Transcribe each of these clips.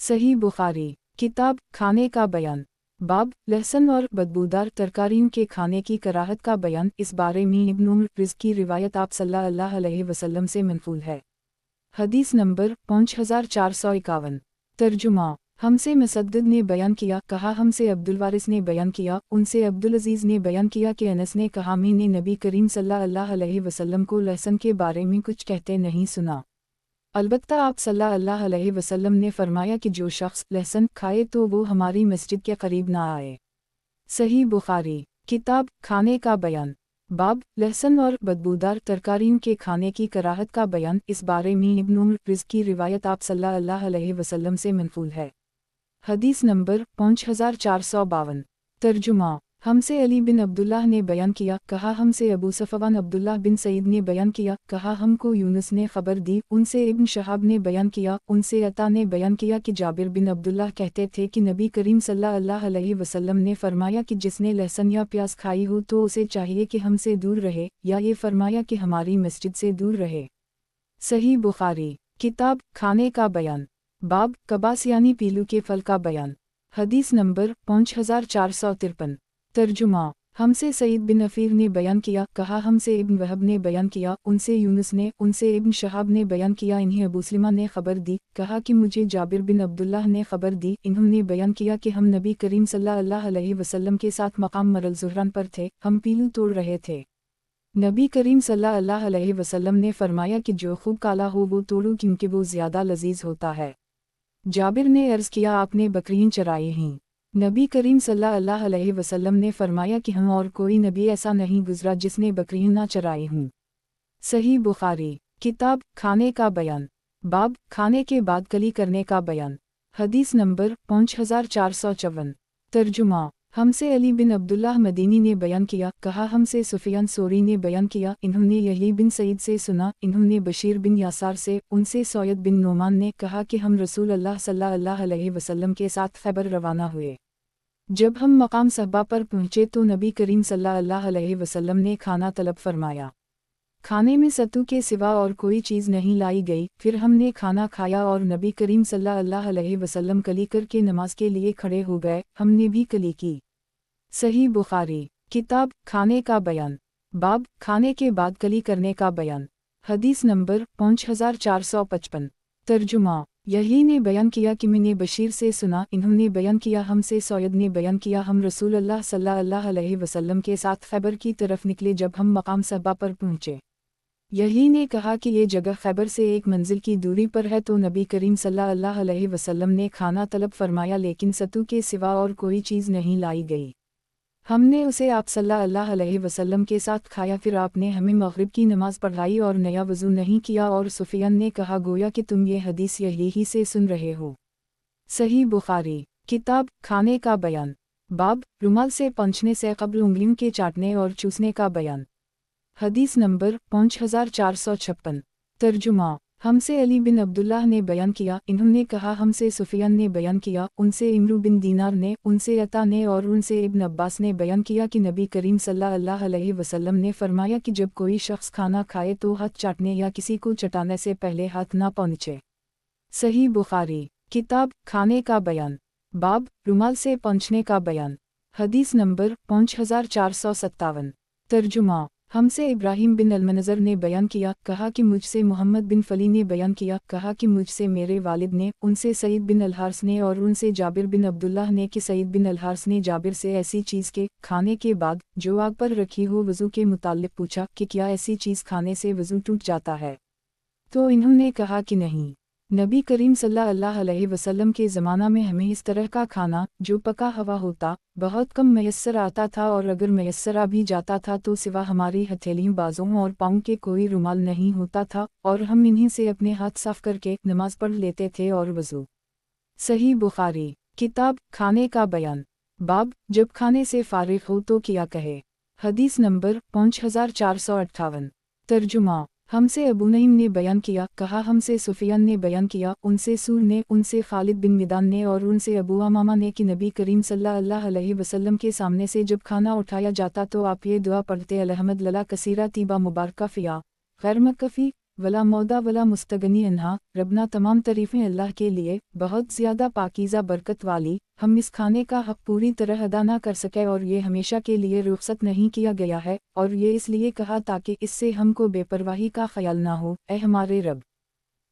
सही बुखारी किताब खाने का बयान बाब लहसुन और बदबूदार तरकारियों के खाने की कराहत का बयान। इस बारे में इब्न उम्र रिज़्क़ की रिवायत आप सल्लल्लाहु अलैहि वसल्लम से मनक़ूल है। हदीस नंबर 5451। तर्जुमा हमसे मुसद्दद ने बयान किया कहा हमसे अब्दुल वारिस ने बयान किया उनसे अब्दुल अज़ीज़ ने बयान किया कि अनस ने कहा मैंने नबी करीम सल्लल्लाहु अलैहि वसल्लम को लहसुन के बारे में कुछ कहते नहीं सुना। अलबत्ता आप सल्लल्लाहु अलैहि वसल्लम ने फरमाया कि जो शख्स लहसुन खाए तो वो हमारी मस्जिद के करीब ना आए। सही बुखारी किताब खाने का बयान बाब लहसुन और बदबूदार तरकारियों के खाने की कराहत का बयान। इस बारे में इब्न उम्र रिज़्क़ की रिवायत आप सल्लल्लाहु अलैहि वसल्लम से मनक़ूल है। हदीस नंबर 5452। तर्जुमा हमसे अली बिन अब्दुल्लाह ने बयान किया कहा हमसे अबू सफ़वान अब्दुल्लाह बिन सईद ने बयान किया कहा हमको यूनुस ने खबर दी उनसे इब्न शहाब ने बयान किया उनसे अता ने बयान किया कि जाबिर बिन अब्दुल्लाह कहते थे कि नबी करीम सल्लल्लाहु अलैहि वसल्लम ने फरमाया कि जिसने लहसुन या प्याज खाई हो तो उसे चाहिए कि हमसे दूर रहे, या ये फरमाया कि हमारी मस्जिद से दूर रहे। सही बुखारी किताब खाने का बयान बाब कबास यानी पीलू के फल का बयान। हदीस नंबर 5453। तर्जुमा हमसे सईद बिन अफीर ने बयान किया कहा हमसे इब्न वहब ने बयान किया उनसे यूनुस ने उनसे इब्न शहाब ने बयान किया इन्हें अबू सलमा ने खबर दी कहा कि मुझे जाबिर बिन अब्दुल्लाह ने खबर दी इन्होंने बयान किया कि हम नबी करीम सल्लल्लाहु अलैहि वसल्लम के साथ मकाम मरल ज़ुहरान पर थे, हम पीलू तोड़ रहे थे। नबी करीम सल्लल्लाहु अलैहि वसल्लम ने फरमाया कि जो खूब काला हो वो तोड़ो क्योंकि वो ज़्यादा लजीज होता है। जाबिर ने अर्ज़ किया आपने बकरियां चराई हैं। नबी करीम सल्लल्लाहु अलैहि वसल्लम ने फरमाया कि हम और कोई नबी ऐसा नहीं गुजरा जिसने बकरियां ना चराई हों। सही बुखारी किताब खाने का बयान बाब खाने के बाद कली करने का बयान। हदीस नंबर 5454। तर्जुमा हमसे अली बिन अब्दुल्लाह मदीनी ने बयान किया कहा हमसे सुफियान सोरी ने बयान किया इन्होंने यही बिन सईद से सुना इन्होंने बशीर बिन यासार से उनसे सौयद बिन नोमान ने कहा कि हम रसूल अल्लाह सल्लल्लाहु अलैहि वसल्लम के साथ खैबर रवाना हुए। जब हम मकाम सहबा पर पहुँचे तो नबी करीम सल्लल्लाहु अलैहि वसल्लम ने खाना तलब फरमाया। खाने में सत्तू के सिवा और कोई चीज़ नहीं लाई गई। फिर हमने खाना खाया और नबी करीम सल्लल्लाहु अलैहि वसल्लम कली करके नमाज के लिए खड़े हो गए, हमने भी कली की। सही बुखारी किताब खाने का बयान बाब खाने के बाद कली करने का बयान। हदीस नंबर 5455। तर्जुमा यही ने बयान किया कि मैंने बशीर से सुना इन्होंने बयान किया हमसे सौयद ने बयान किया हम रसूल अल्लाह सल्लल्लाहु अलैहि वसल्लम के साथ खैबर की तरफ निकले जब हम मकाम सहबा पर पहुँचे। यही ने कहा कि ये जगह खैबर से एक मंजिल की दूरी पर है तो नबी करीम सल्लल्लाहु अलैहि वसल्लम ने खाना तलब फरमाया लेकिन सत्तू के सिवा और कोई चीज़ नहीं लाई गई। हमने उसे आप सल्लल्लाहु अलैहि वसल्लम के साथ खाया। फिर आपने हमें मगरिब की नमाज पढ़ाई और नया वज़ू नहीं किया और सुफियान ने कहा गोया कि तुम ये हदीस यही से सुन रहे हो। सही बुखारी किताब खाने का बयान बाब रुमाल से पोंछने से क़ब्ल उंगलियों के चाटने और चूसने का बयान। हदीस नंबर 5456। तर्जुमा हमसे अली बिन अब्दुल्लाह ने बयान किया इन्होंने कहा हमसे सुफियान ने बयान किया उनसे इमरू बिन दीनार ने उनसे अता ने और उनसे इब्न अब्बास ने बयान किया कि नबी करीम सल्लल्लाहु अलैहि वसल्लम ने फरमाया कि जब कोई शख्स खाना खाए तो हाथ चाटने या किसी को चटाने से पहले हाथ ना पोंछे। सही बुखारी किताब खाने का बयान बाब रुमाल से पोंछने का बयान। हदीस नंबर 5457। तर्जुमा हमसे इब्राहिम बिन अलमनज़र ने बयान किया कहा कि मुझसे मोहम्मद बिन फली ने बयान किया कहा कि मुझसे मेरे वालिद ने उनसे सईद बिन अलहारस ने और उनसे जाबिर बिन अब्दुल्लाह ने कि सईद बिन अलहारस ने जाबिर से ऐसी चीज़ के खाने के बाद जो आग पर रखी हो वज़ू के मुताल्लिक़ पूछा कि क्या ऐसी चीज़ खाने से वज़ू टूट जाता है, तो इन्होंने कहा कि नहीं। नबी करीम सल्लल्लाहु अलैहि वसल्लम के ज़माना में हमें इस तरह का खाना जो पका हुआ होता बहुत कम मैसर आता था और अगर मैसर आ भी जाता था तो सिवा हमारी हथेलियों बाजों और पाँव के कोई रुमाल नहीं होता था और हम इन्हीं से अपने हाथ साफ करके नमाज पढ़ लेते थे और वज़ू। सही बुखारी किताब खाने का बयान बाब जब खाने से फारिग हो तो क्या कहे। हदीस नंबर 5458। तर्जुमा हमसे अबू नईम ने बयान किया कहा हमसे सुफियान ने बयान किया उनसे सूर ने उनसे खालिद बिन मिदान ने और उनसे अबू अमामा ने कि नबी करीम सल्लल्लाहु अलैहि वसल्लम के सामने से जब खाना उठाया जाता तो आप ये दुआ पढ़ते अलहमद लला कसीरा तीबा मुबारका फ़िया गैर मकफ़ी वला मौदा वला मुस्तगनी अन्हा, रबना तमाम तारीफ़ें अल्लाह के लिए, बहुत ज़्यादा पाकीज़ा बरकत वाली। हम इस खाने का हक़ पूरी तरह अदा ना कर सके और ये हमेशा के लिए रुख़सत नहीं किया गया है, और ये इसलिए कहा ताकि इससे हमको बेपरवाही का ख़याल ना हो, ए हमारे रब।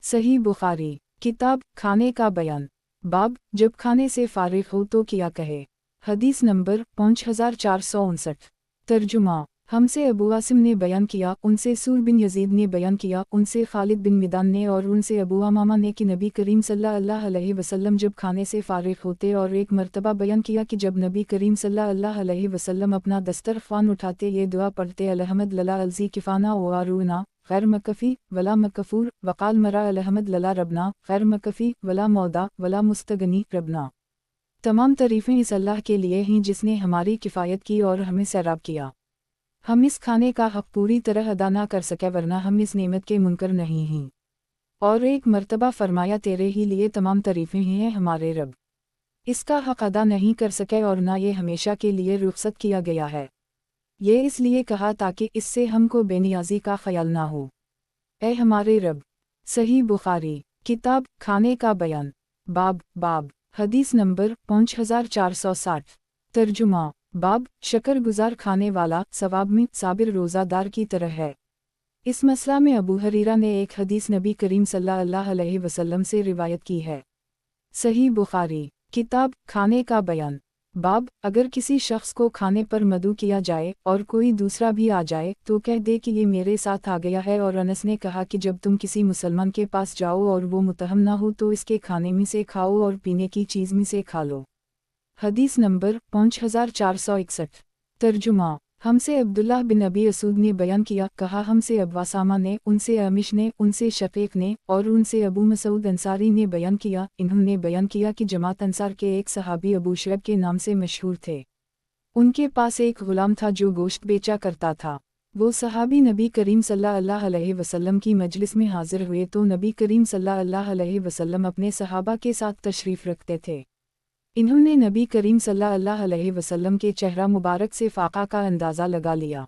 सही बुखारी। किताब खाने का बयान। बाब, जब खाने से फ़ारिग़ हो तो क्या कहे। हदीस नंबर 5459। तर्जुमा। हमसे अबू आसिम ने बयान किया, उनसे सूर बिन यजीद ने बयान किया, उनसे खालिद बिन मिदान ने और उनसे अबू अमामा ने कि नबी करीम सल्लल्लाहु अलैहि वसल्लम जब खाने से फ़ारिग़ होते, और एक मर्तबा बयान किया कि जब नबी करीम सल्लल्लाहु अलैहि वसल्लम अपना दस्तरख़्वान उठाते ये दुआ पढ़ते, अलहमद लला अलज़ी किफ़ाना व आरूना ग़ैर मकफ़ी वला मकफ़ूर, वक़ाल मरा अलहमद लला रबना ग़ैर मकफ़ी वला मौदा वला मुस्तगनी रबना। तमाम तारीफ़ें इस अल्लाह के लिए हैं जिसने हमारी किफ़ायत की और हमें सैराब किया। हम इस खाने का हक़ पूरी तरह अदा ना कर सके, वरना हम इस नेमत के मुनकर नहीं हैं। और एक मर्तबा फरमाया, तेरे ही लिए तमाम तारीफ़ें हैं हमारे रब। इसका हक़ अदा नहीं कर सके और ना ये हमेशा के लिए रुख़सत किया गया है। ये इसलिए कहा ताकि इससे हमको बेनियाज़ी का ख़याल ना हो, ए हमारे रब। सही बुखारी। किताब खाने का बयान। बाब हदीस नंबर 5460। तर्जुमा। बाब, शक्र-गुज़ार खाने वाला सवाब में साबिर रोज़ादार की तरह है। इस मसला में अबू हरीरा ने एक हदीस नबी करीम सल्लल्लाहु अलैहि वसल्लम से रिवायत की है। सही बुखारी। किताब खाने का बयान। बाब, अगर किसी शख्स को खाने पर मदऊ किया जाए और कोई दूसरा भी आ जाए तो कह दे कि ये मेरे साथ आ गया है। और अनस ने कहा कि जब तुम किसी मुसलमान के पास जाओ और वो मुतहम ना हो तो इसके खाने में से खाओ और पीने की चीज़ में से खा लो। हदीस नंबर 5461। तर्जुमा। हमसे अब्दुल्लाह बिन अबी असूद ने बयान किया, कहा हमसे अब्वासामा ने, उनसे अमिश ने, उनसे शकीक ने और उनसे अबू मसूद अंसारी ने बयान किया, इन्होंने बयान किया कि जमात अंसार के एक सहाबी अबू शुएब के नाम से मशहूर थे। उनके पास एक गुलाम था जो गोश्त बेचा करता था। वो सहाबी नबी करीम सल्लल्लाहु अलैहि वसल्लम की मजलिस में हाजिर हुए तो नबी करीम सल्लल्लाहु अलैहि वसल्लम अपने सहाबा के साथ तशरीफ़ रखते थे। इन्होंने नबी करीम सल्लल्लाहु अलैहि वसल्लम के चेहरा मुबारक से फ़ाक़ा का अंदाज़ा लगा लिया।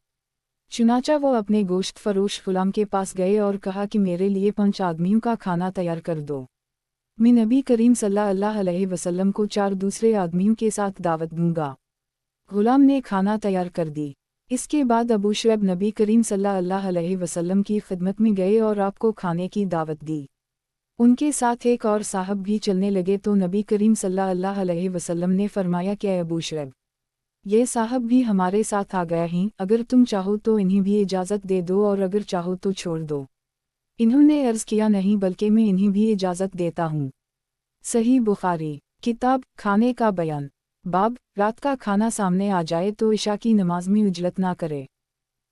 चुनाचा वो अपने गोश्त फरोश ग़ुलाम के पास गए और कहा कि मेरे लिए 5 आदमियों का खाना तैयार कर दो। मैं नबी करीम सल्लल्लाहु अलैहि वसल्लम को 4 दूसरे आदमियों के साथ दावत दूंगा। ग़ुलाम ने खाना तैयार कर दी। इसके बाद अबू शुएब नबी करीम सल्लल्लाहु अलैहि वसल्लम की खिदमत में गए और आपको खाने की दावत दी। उनके साथ एक और साहब भी चलने लगे तो नबी करीम सल्लल्लाहु अलैहि वसल्लम ने फरमाया कि अबू शुएब, ये साहब भी हमारे साथ आ गए हैं, अगर तुम चाहो तो इन्हें भी इजाज़त दे दो और अगर चाहो तो छोड़ दो। इन्होंने अर्ज़ किया, नहीं बल्कि मैं इन्हें भी इजाज़त देता हूँ। सही बुखारी। किताब खाने का बयान। बाब, रात का खाना सामने आ जाए तो इशा की नमाज में उजलत ना करे।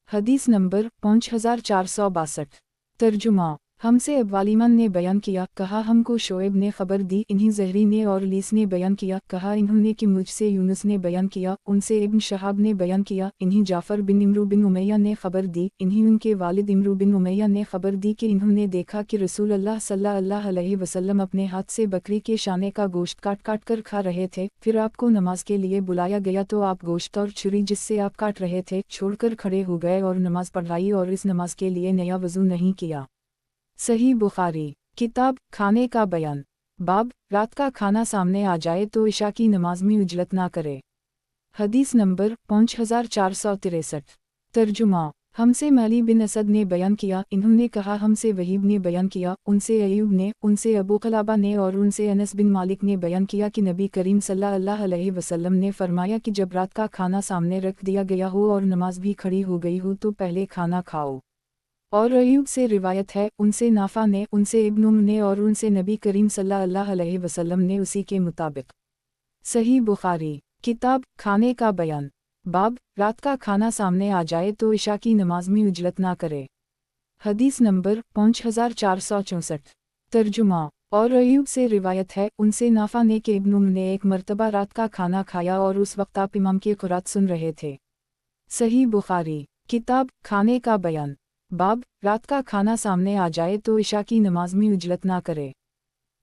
हदीस नंबर 5462। तर्जुमा। हमसे अब्वालिमन ने बयान किया, कहा हमको शोएब ने खबर दी, इन्हीं ज़हरी ने और लीस ने बयान किया, कहा इन्होंने कि मुझसे यूनुस ने बयान किया, उनसे इब्न शहाब ने बयान किया, इन्हीं जाफ़र बिन इमरू बिन उमैया ने खबर दी, इन्हीं उनके वालिद इमरू बिन उमैया ने खबर दी कि इन्होंने देखा कि रसूल अल्लाह सल्लल्लाहु अलैहि वसल्लम अपने हाथ से बकरी के शाने का गोश्त काट काट कर खा रहे थे। फिर आपको नमाज के लिए बुलाया गया तो आप गोश्त और छुरी जिससे आप काट रहे थे छोड़कर खड़े हो गए और नमाज पढ़ाई और इस नमाज के लिए नया वज़ू नहीं किया। सही बुखारी। किताब खाने का बयान। बाब, रात का खाना सामने आ जाए तो इशा की नमाज में उजलत ना करे। हदीस नंबर 5463। तर्जुमा। हमसे माली बिन असद ने बयान किया, इन्होंने कहा हमसे वहीब ने बयान किया, उनसे अयूब ने, उनसे अबू क़लाबा ने और उनसे अनस बिन मालिक ने बयान किया कि नबी करीम सल्लल्लाहु अलैहि वसल्लम ने फरमाया कि जब रात का खाना सामने रख दिया गया हो और नमाज भी खड़ी हो गई हो तो पहले खाना खाओ। और अयूब से रिवायत है, उनसे नाफा ने, उनसे इब्न उम ने और उनसे नबी करीम सल्लल्लाहु अलैहि वसल्लम ने उसी के मुताबिक। सही बुखारी। किताब खाने का बयान। बाब, रात का खाना सामने आ जाए तो इशा की नमाज में उजलत ना करे। हदीस नंबर 5464। तर्जुमा। और अयूब से रिवायत है, उनसे नाफा ने कि इब्न उम ने एक मर्तबा रात का खाना खाया और उस वक्त आप इमाम की क़ुरात सुन रहे थे। सही बुखारी। किताब खाने का बयान। बाब, रात का खाना सामने आ जाए तो इशा की नमाज में उजलत ना करे।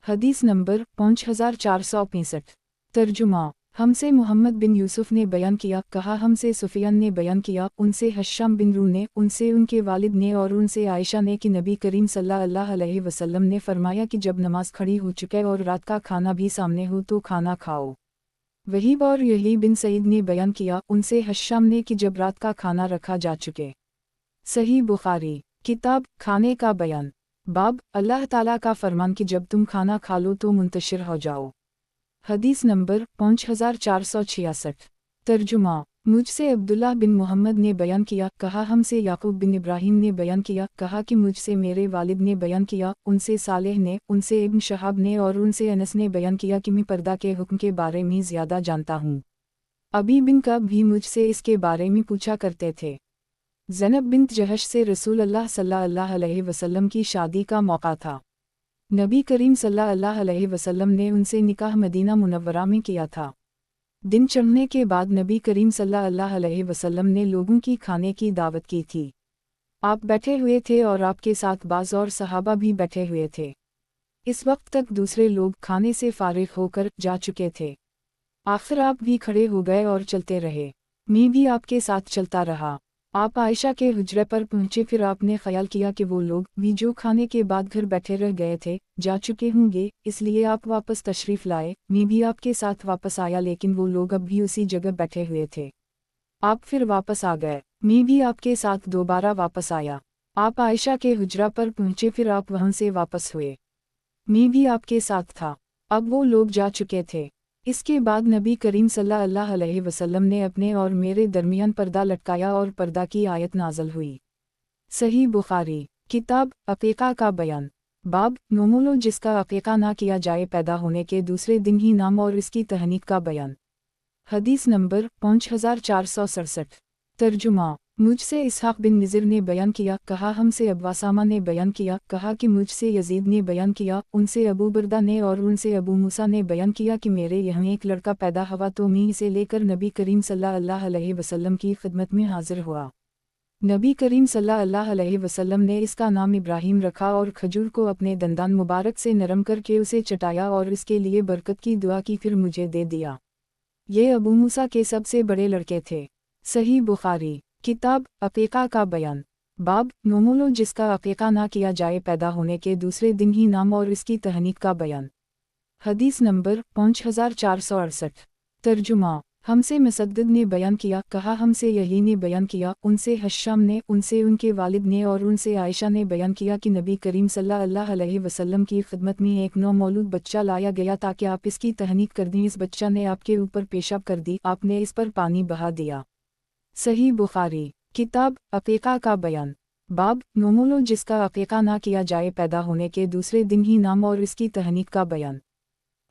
हदीस नंबर 5465। तर्जुमा। हमसे मोहम्मद बिन यूसुफ ने बयान किया, कहा हमसे सुफियान ने बयान किया, उनसे हश्शाम बिन रू ने, उनसे उनके वालिद ने और उनसे आयशा ने कि नबी करीम सल्लल्लाहु अलैहि वसल्लम ने फरमाया कि जब नमाज खड़ी हो चुके और रात का खाना भी सामने हो तो खाना खाओ। वहीब और यही बिन सईद ने बयान किया, उनसे हश्शाम ने कि जब रात का खाना रखा जा चुके। सही बुखारी। किताब खाने का बयान। बाब अल्लाह ताला का फरमान कि जब तुम खाना खा लो तो मुंतशिर हो जाओ। हदीस नंबर 5466। तर्जुमा। मुझसे अब्दुल्लाह बिन मोहम्मद ने बयान किया, कहा हमसे याकूब बिन इब्राहिम ने बयान किया, कहा कि मुझसे मेरे वालिद ने बयान किया, उनसे सालेह ने, उनसे इब्न शहाब ने और उनसे अनस ने बयान किया कि मैं पर्दा के हुक्म के बारे में ज़्यादा जानता हूँ। अबी बिन कब भी मुझसे इसके बारे में पूछा करते थे। ज़ैनब बिन्त जहश से रसूल अल्लाह सल्लल्लाहु अलैहि वसल्लम की शादी का मौका था। नबी करीम सल्लल्लाहु अलैहि वसल्लम ने उनसे निकाह मदीना मुनव्वरा में किया था। दिन चढ़ने के बाद नबी करीम सल्लल्लाहु अलैहि वसल्लम ने लोगों की खाने की दावत की थी। आप बैठे हुए थे और आपके साथ बाज़ और सहाबा भी बैठे हुए थे। इस वक्त तक दूसरे लोग खाने से फारिग होकर जा चुके थे। आखिर आप भी खड़े हो गए और चलते रहे। मैं भी आपके साथ चलता रहा। आप आयशा के हुजरे पर पहुंचे, फिर आपने ख्याल किया कि वो लोग भी जो खाने के बाद घर बैठे रह गए थे जा चुके होंगे, इसलिए आप वापस तशरीफ़ लाए। मैं भी आपके साथ वापस आया, लेकिन वो लोग अब भी उसी जगह बैठे हुए थे। आप फिर वापस आ गए। मैं भी आपके साथ दोबारा वापस आया। आप आयशा के हुजरा पर पहुंचे, फिर आप वहां से वापस हुए। मैं भी आपके साथ था। अब वो लोग जा चुके थे। इसके बाद नबी करीम सल्लल्लाहु अलैहि वसल्लम ने अपने और मेरे दरमियान पर्दा लटकाया और पर्दा की आयत नाज़िल हुई। सही बुखारी। किताब अक़ीक़ा का बयान। बाब नोमोलो जिसका अक़ीक़ा ना किया जाए पैदा होने के दूसरे दिन ही नाम और इसकी तहनीक का बयान। हदीस नंबर 5467। तर्जुमा। मुझसे इसहाक़ बिन निज़र ने बयान किया, कहा हमसे अब्वासामा ने बयान किया, कहा कि मुझसे यजीद ने बयान किया, उनसे अबू बरदा ने और उनसे अबू मूसा ने बयान किया कि मेरे यहाँ एक लड़का पैदा हुआ तो मैं इसे लेकर नबी करीम सल्लल्लाहु अलैहि वसल्लम की खिदमत में हाजिर हुआ। नबी करीम सल्लल्लाहु अलैहि वसल्लम ने इसका नाम इब्राहिम रखा और खजूर को अपने दंदान मुबारक से नरम करके उसे चटाया और इसके लिए बरकत की दुआ की, फिर मुझे दे दिया। ये अबू मूसा के सबसे बड़े लड़के थे। सही बुखारी। किताब अक़ीक़ा का बयान। बाब नोमोलो जिसका अक़ीक़ा ना किया जाए पैदा होने के दूसरे दिन ही नाम और इसकी तहनीक का बयान। हदीस नंबर 5468। तर्जुमा। हमसे मुसद्दद ने बयान किया, कहा हमसे यही ने बयान किया, उनसे हश्शाम ने, उनसे उनके वालिद ने और उनसे आयशा ने बयान किया कि नबी करीम सल्लल्लाहु अलैहि वसल्लम की खिदमत में एक नौमौलूद बच्चा लाया गया ताकि आप इसकी तहनीक कर दें। इस बच्चा ने आपके ऊपर पेशाब कर दी, आपने इस पर पानी बहा दिया। सही बुखारी। किताब अक़ीक़ा का बयान। बाब नोमोलो जिसका अक़ीक़ा ना किया जाए पैदा होने के दूसरे दिन ही नाम और इसकी तहनीक का बयान।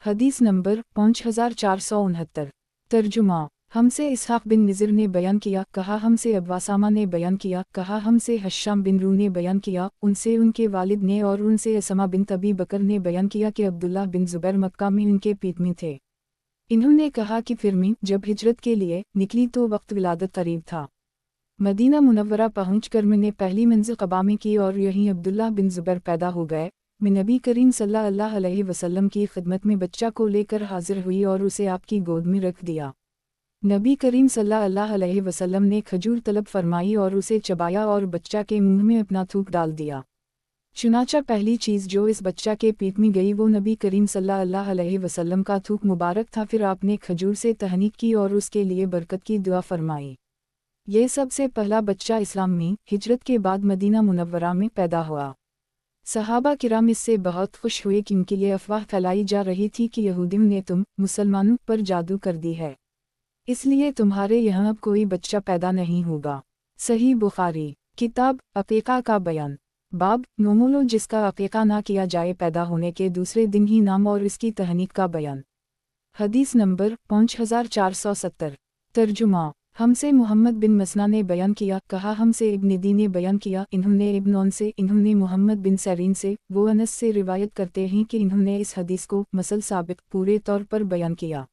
हदीस नंबर 5469। तर्जुमा। हमसे इसहाक़ बिन निज़र ने बयान किया, कहा हमसे अब्वासामा ने बयान किया, कहा हमसे हश्शाम बिन रू ने बयान किया, उनसे उनके वालिद ने और उनसे असमा बिन्त अबी बकर ने बयान किया कि अब्दुल्लाह बिन ज़ुबैर मक्का में उनके पीठ में थे। इन्होंने कहा कि फिर मैं जब हिजरत के लिए निकली तो वक्त विलादत करीब था। मदीना मुनव्वरा पहुंचकर मैंने पहली मंज़िल क़बा में की और यहीं अब्दुल्लाह बिन ज़ुबैर पैदा हो गए। मैं नबी करीम सल्लल्लाहु अलैहि वसल्लम की खिदमत में बच्चा को लेकर हाजिर हुई और उसे आपकी गोद में रख दिया। नबी करीम सल्लल्लाहु अलैहि वसल्लम ने खजूर तलब फरमाई और उसे चबाया और बच्चा के मुंह में अपना थूक डाल दिया। चुनाचा पहली चीज़ जो इस बच्चा के पेट में गई वो नबी करीम सल्लल्लाहु अलैहि वसल्लम का थूक मुबारक था। फिर आपने खजूर से तहनीक की और उसके लिए बरकत की दुआ फरमाई। ये सबसे पहला बच्चा इस्लाम में हिजरत के बाद मदीना मुनव्वरा में पैदा हुआ। सहाबा किराम इससे बहुत खुश हुए क्योंकि ये अफवाह फैलाई जा रही थी कि यहूदियों ने तुम मुसलमानों पर जादू कर दी है, इसलिए तुम्हारे यहाँ अब कोई बच्चा पैदा नहीं होगा। सही बुखारी। किताब अक़ीक़ा का बयान। बाब नोमोलो जिसका अक़ीक़ा ना किया जाए पैदा होने के दूसरे दिन ही नाम और इसकी तहनीक का बयान। हदीस नंबर 5470। तर्जुमा। हमसे मोहम्मद बिन मसना ने बयान किया, कहा हमसे इब्न दी ने बयान किया, इन्होंने इब्न औन से, इन्होंने मोहम्मद बिन सरीन से, वो अनस से रिवायत करते हैं कि इन्होंने इस हदीस को मसल साबित पूरे तौर पर बयान किया।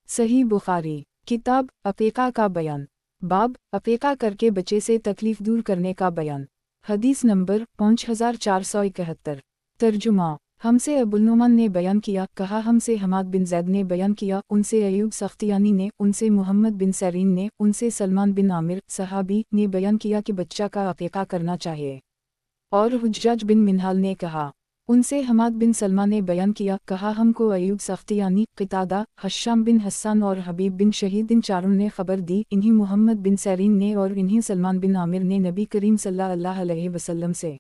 सही बुखारी। किताब अक़ीक़ा का बयान। बाब अक़ीक़ा करके बच्चे से तकलीफ़ दूर करने का बयान। हदीस नंबर 5471। तर्जुमा। हमसे अबुल-नुमान ने बयान किया, कहा हमसे हमाद बिन ज़ैद ने बयान किया, उनसे अयूब सख्तियानी ने, उनसे मोहम्मद बिन सरीन ने, उनसे सलमान बिन आमिर सहाबी ने बयान किया कि बच्चा का अक़ीक़ा करना चाहिए। और हुज्जाज बिन मिनहाल ने कहा, उनसे हमाद बिन सलमा ने बयान किया, कहा हमको अयूब सख्तियानी, क़तादा, हश्शाम बिन हस्सान और हबीब बिन शहीद इन चारों ने खबर दी, इन्हीं मोहम्मद बिन सरीन ने और इन्हीं सलमान बिन आमिर ने नबी करीम सल्लल्लाहु अलैहि वसल्लम से।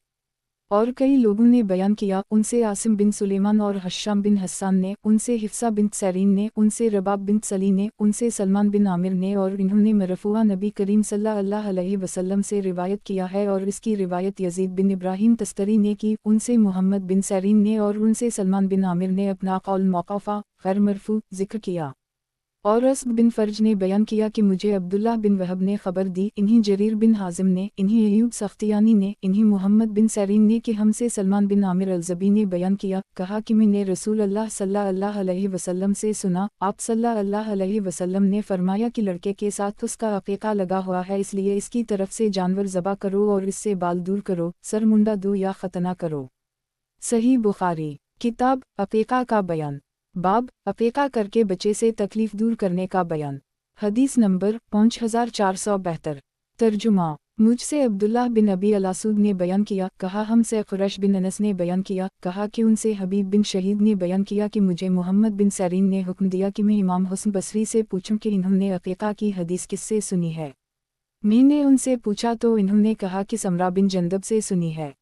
और कई लोगों ने बयान किया, उनसे आसिम बिन सुलेमान और हश्शाम बिन हस्सान ने, उनसे हिफ्सा बिन सरीन ने, उनसे रबाब बिन सली ने, उनसे सलमान बिन आमिर ने, और इन्होंने मरफूआ नबी करीम सल्लल्लाहु अलैहि वसल्लम से रिवायत किया है। और इसकी रिवायत यजीद बिन इब्राहिम तस्तरी ने की, उनसे मोहम्मद बिन सरीन ने और उनसे सलमान बिन आमिर ने अपना कौल मौक़ूफ़ा गैर मरफू जिक्र किया। और अस्ब बिन फ़र्ज ने बयान किया कि मुझे अब्दुल्लाह बिन वहब ने खबर दी, इन्हीं जरीर बिन हाजिम ने, इन्हीं अयूब सख्तियानी ने, इन्हीं मोहम्मद बिन सरीन ने कि हमसे सलमान बिन आमिर अल-ज़बी ने बयान किया, कहा कि मैंने रसूल अल्लाह सल्लल्लाहु अलैहि वसल्लम से सुना, आप सल्लल्लाहु अलैहि वसल्लम ने फरमाया कि लड़के के साथ उसका अक़ीक़ा लगा हुआ है, इसलिए इसकी तरफ से जानवर ज़बा करो और इससे बाल दूर करो, सर मुंडा दो या खतना करो। सही बुखारी किताब अक़ीक़ा का बयान, बाब अक़ीक़ा करके बच्चे से तकलीफ़ दूर करने का बयान। हदीस नंबर 5472। तर्जुमा, मुझसे अब्दुल्लाह बिन अबी अल-असूद ने बयान किया, कहा हमसे क़ुरैश बिन अनस ने बयान किया, कहा कि उनसे हबीब बिन शहीद ने बयान किया कि मुझे मोहम्मद बिन सरीन ने हुक्म दिया कि मैं इमाम हुस्न बसरी से पूछूं कि इन्होंने अक़ीक़ा की हदीस किससे सुनी है। मैंने उनसे पूछा तो इन्होंने कहा कि समरा बिन जंदब से सुनी है।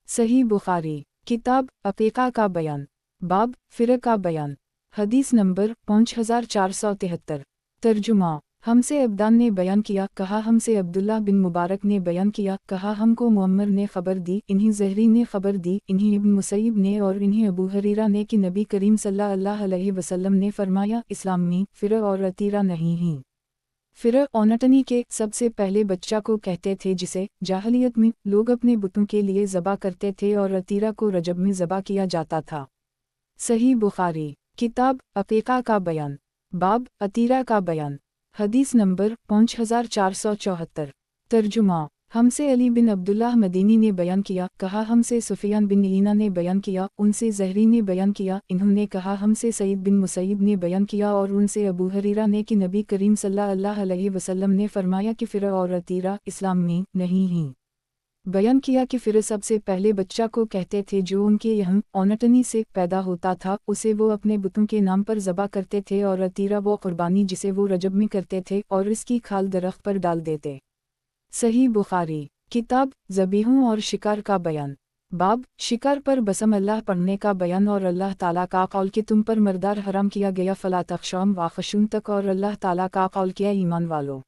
सही बुखारी किताब अक़ीक़ा का बयान, बाब फ़िरक़ का बयान। हदीस नंबर 5473। तर्जुमा, हमसे अब्दान ने बयान किया, कहा हमसे अब्दुल्लाह बिन मुबारक ने बयान किया, कहा हमको मुअम्मर ने खबर दी, इन्हीं ज़हरी ने खबर दी, इन्हीं इब्न मुसैब ने और इन्हीं अबू हरीरा ने कि नबी करीम सल्लल्लाहु अलैहि वसल्लम ने फरमाया, इस्लाम में फ़िरक़ और अतीरा नहीं ही। फ़िरक़ औनटनी के सबसे पहले बच्चा को कहते थे जिसे जाहलियत में लोग अपने बुतों के लिए ज़बा करते थे, और अतीरा को रजब में ज़बा किया जाता था। सही बुखारी किताब अक़ीक़ा का बयान, बाब अतीरा का बयान। हदीस नंबर 5474। तर्जुमा, हमसे अली बिन अब्दुल्लाह मदीनी ने बयान किया, कहा हमसे सुफ़ियान बिन ईना ने बयान किया, उनसे ज़हरी ने बयान किया, इन्होंने कहा हमसे सईद बिन मुसैब ने बयान किया और उनसे अबू हरीरा ने कि नबी करीम सल्लल्लाहु अलैहि वसल्लम ने फरमाया कि फ़िरक़ और अतीरा इस्लाम में नहीं ही। बयान किया कि फ़िरक़ सबसे पहले बच्चा को कहते थे जो उनके यहाँ औनटनी से पैदा होता था, उसे वो अपने बुतों के नाम पर ज़बा करते थे, और अतीरा वो क़ुरबानी जिसे वो रजब में करते थे और इसकी खाल दरख्त पर डाल देते। सही बुखारी किताब ज़बीहों और शिकार का बयान, बाब शिकार पर बसम अल्लाह पढ़ने का बयान और अल्लाह ताला का कौल कि तुम पर मर्दार हराम किया गया, फ़ला तख़शौम व ख़शून तक, और अल्लाह ताला का कौल किया ईमान वालों,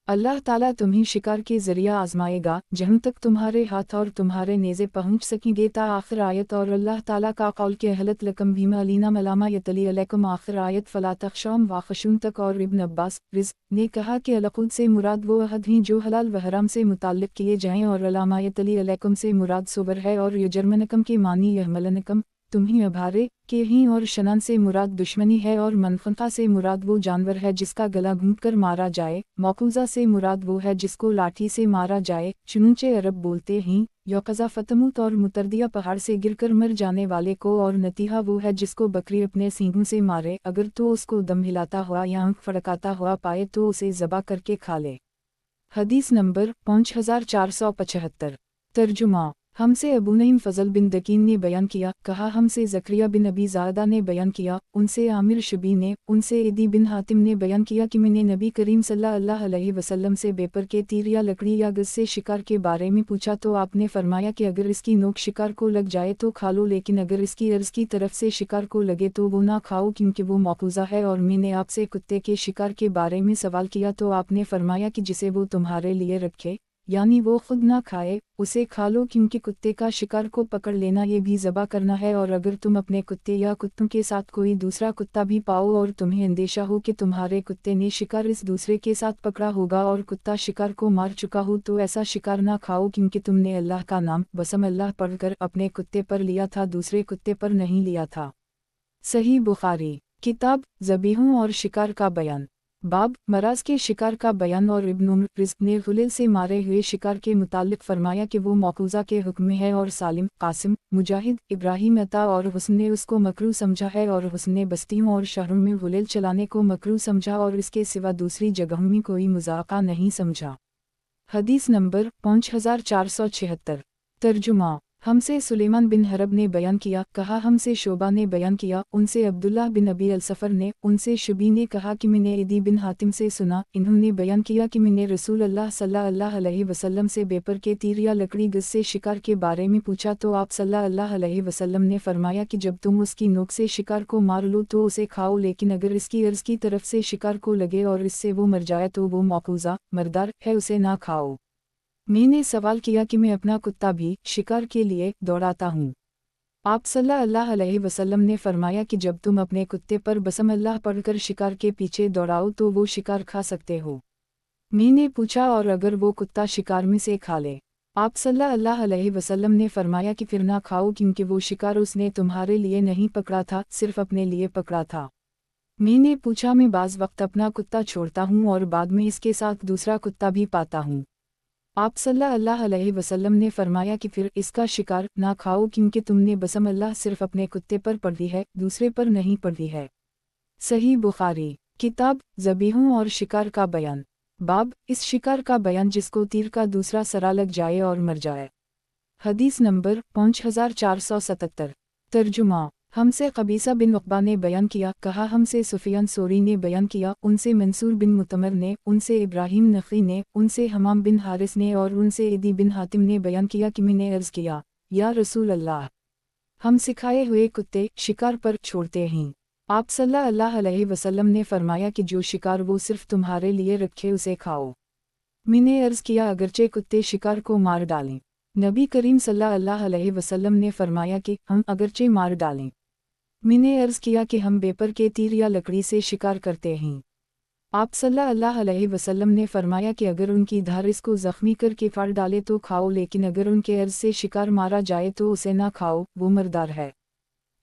अल्लाह ताला तुम्हें शिकार के ज़रिया आज़माएगा जहाँ तक तुम्हारे हाथ और तुम्हारे नेज़े पहुँच सकेंगे ता आखिर आयत, और अल्लाह ताला का कौल के अहलत लकम भीमा अलीना मलामा यतली अलैकुम आखिर आयत फ़ला तख़शौम व ख़शून तक। और इब्न अब्बास रिज़ ने कहा कि अलक़ुद से मुराद वो अहद हैं जो हलाल व हराम से मुताल्लिक़ किए जाएँ, और अलामा यतली अलैकुम से मुराद सुबर है, और यजरमनकम के मानी यहमलनकम तुम्हें अभारे के हैं, और शनान से मुराद दुश्मनी है, और मनफ़ा से मुराद वो जानवर है जिसका गला घूंट कर मारा जाए, मौकूज़ा से मुराद वो है जिसको लाठी से मारा जाए। चुनूचे अरब बोलते हैं यौक़ज़ा फ़तमूत, और मुतरदिया पहाड़ से गिरकर मर जाने वाले को, और नतीहा वो है जिसको बकरी अपने सींगों से मारे, अगर तो उसको दम हिलाता हुआ या आँख फड़काता हुआ पाए तो उसे ज़बा करके खा ले। हदीस नंबर 5475। तर्जुमा, हमसे अबू नईम फ़ज़ल बिन दकीन ने बयान किया, कहा हमसे ज़करिया बिन अबी ज़ादा ने बयान किया, उनसे आमिर शबी ने, उनसे इदी बिन हातिम ने बयान किया कि मैंने नबी करीम सल्लल्लाहु अलैहि वसल्लम से बेपर के तीर या लकड़ी या गज़ से शिकार के बारे में पूछा, तो आपने फरमाया कि अगर इसकी नोक शिकार को लग जाए तो खा लो, लेकिन अगर इसकी अर्ज़ की तरफ से शिकार को लगे तो वो ना खाओ क्योंकि वो मौकूज़ा है। और मैंने आपसे कुत्ते के शिकार के बारे में सवाल किया तो आपने फरमाया कि जिसे वो तुम्हारे लिए रखे, यानी वो खुद ना खाए, उसे खा लो, क्योंकि कुत्ते का शिकार को पकड़ लेना ये भी ज़बा करना है। और अगर तुम अपने कुत्ते या कुत्तों के साथ कोई दूसरा कुत्ता भी पाओ और तुम्हें अंदेशा हो कि तुम्हारे कुत्ते ने शिकार इस दूसरे के साथ पकड़ा होगा और कुत्ता शिकार को मार चुका हो, तो ऐसा शिकार ना खाओ, क्योंकि तुमने अल्लाह का नाम बसम अल्लाह पढ़कर अपने कुत्ते पर लिया था, दूसरे कुत्ते पर नहीं लिया था। सही बुखारी किताब ज़बीहों और शिकार का बयान, बाब मराज के शिकार का बयान और इब्न उम्र रिज़्क़ ने गुलेल से मारे हुए शिकार के मुताल्लिक़ फरमाया कि वो मौकूज़ा के हुक्म में है और सालिम, कासिम, मुजाहिद, इब्राहिम अता और हुस्न ने उसको मकरूह समझा है और हुस्न ने बस्तियों और शहरों में गुलेल चलाने को मकरूह समझा और इसके सिवा दूसरी जगहों में कोई मुज़ाक़ा नहीं समझा। हदीस नंबर 5476। तर्जुमा। हमसे सुलेमान बिन हरब ने बयान किया, कहा हमसे शोबा ने बयान किया, उनसे अब्दुल्लाह बिन अबी अल-सफ़र ने, उनसे शुबी ने कहा कि मैंने इदी बिन हातिम से सुना, इन्होंने बयान किया कि मैंने रसूल अल्लाह सल्लल्लाहु अलैहि वसल्लम से बेपर के तीर या लकड़ी गज से शिकार के बारे में पूछा तो आप सल्लल्लाहु अलैहि वसल्लम ने फरमाया कि जब तुम उसकी नोक से शिकार को मार लो तो उसे खाओ, लेकिन अगर इसकी अर्ज़ की तरफ से शिकार को लगे और इससे वो मर जाए तो वो मौकूज़ा मरदार है, उसे ना खाओ। मैंने सवाल किया कि मैं अपना कुत्ता भी शिकार के लिए दौड़ाता हूँ। आप सल्लल्लाहु अलैहि वसल्लम ने फरमाया कि जब तुम अपने कुत्ते पर बसम अल्लाह पढ़कर शिकार के पीछे दौड़ाओ तो वो शिकार खा सकते हो। मैंने पूछा और अगर वो कुत्ता शिकार में से खा ले? आप सल्लल्लाहु अलैहि वसल्लम ने फरमाया कि फिर ना खाओ, क्योंकि वो शिकार उसने तुम्हारे लिए नहीं पकड़ा था, सिर्फ अपने लिए पकड़ा था। मैंने पूछा मैं बाज़ वक्त अपना कुत्ता छोड़ता हूँ और बाद में इसके साथ दूसरा कुत्ता भी पाता हूँ। आप सल्लल्लाहु अलैहि वसल्लम ने फरमाया कि फिर इसका शिकार ना खाओ, क्योंकि तुमने बसम अल्लाह सिर्फ अपने कुत्ते पर पढ़ी है, दूसरे पर नहीं पढ़ी है। सही बुखारी। किताब ज़बीहों और शिकार का बयान। बाब इस शिकार का बयान जिसको तीर का दूसरा सरा लग जाए और मर जाए। हदीस नंबर 5477। तर्जुमा। हमसे कबीसा बिन उक़बा ने बयान किया, कहा हमसे सुफियान सोरी ने बयान किया, उनसे मंसूर बिन मुतमर ने, उनसे इब्राहिम नख़ी ने, उनसे हमाम बिन हारिस ने और उनसे इदी बिन हातिम ने बयान किया कि मैंने अर्ज़ किया, या रसूल अल्लाह, हम सिखाए हुए कुत्ते शिकार पर छोड़ते हैं। आप सल्लल्लाहु अलैहि वसल्लम ने फरमाया कि जो शिकार वो सिर्फ तुम्हारे लिए रखे उसे खाओ। मैंने अर्ज़ किया अगरचे कुत्ते शिकार को मार डालें? नबी करीम सल्लल्लाहु अलैहि वसल्लम ने फरमाया कि हम अगरचे मार डालें। मैंने अर्ज़ किया कि हम बेपर के तीर या लकड़ी से शिकार करते हैं। आप सल्लल्लाहु अलैहि वसल्लम ने फरमाया कि अगर उनकी धार इसको ज़ख्मी करके फाड़ डाले तो खाओ, लेकिन अगर उनके अर्ज़ से शिकार मारा जाए तो उसे ना खाओ, वो मरदार है।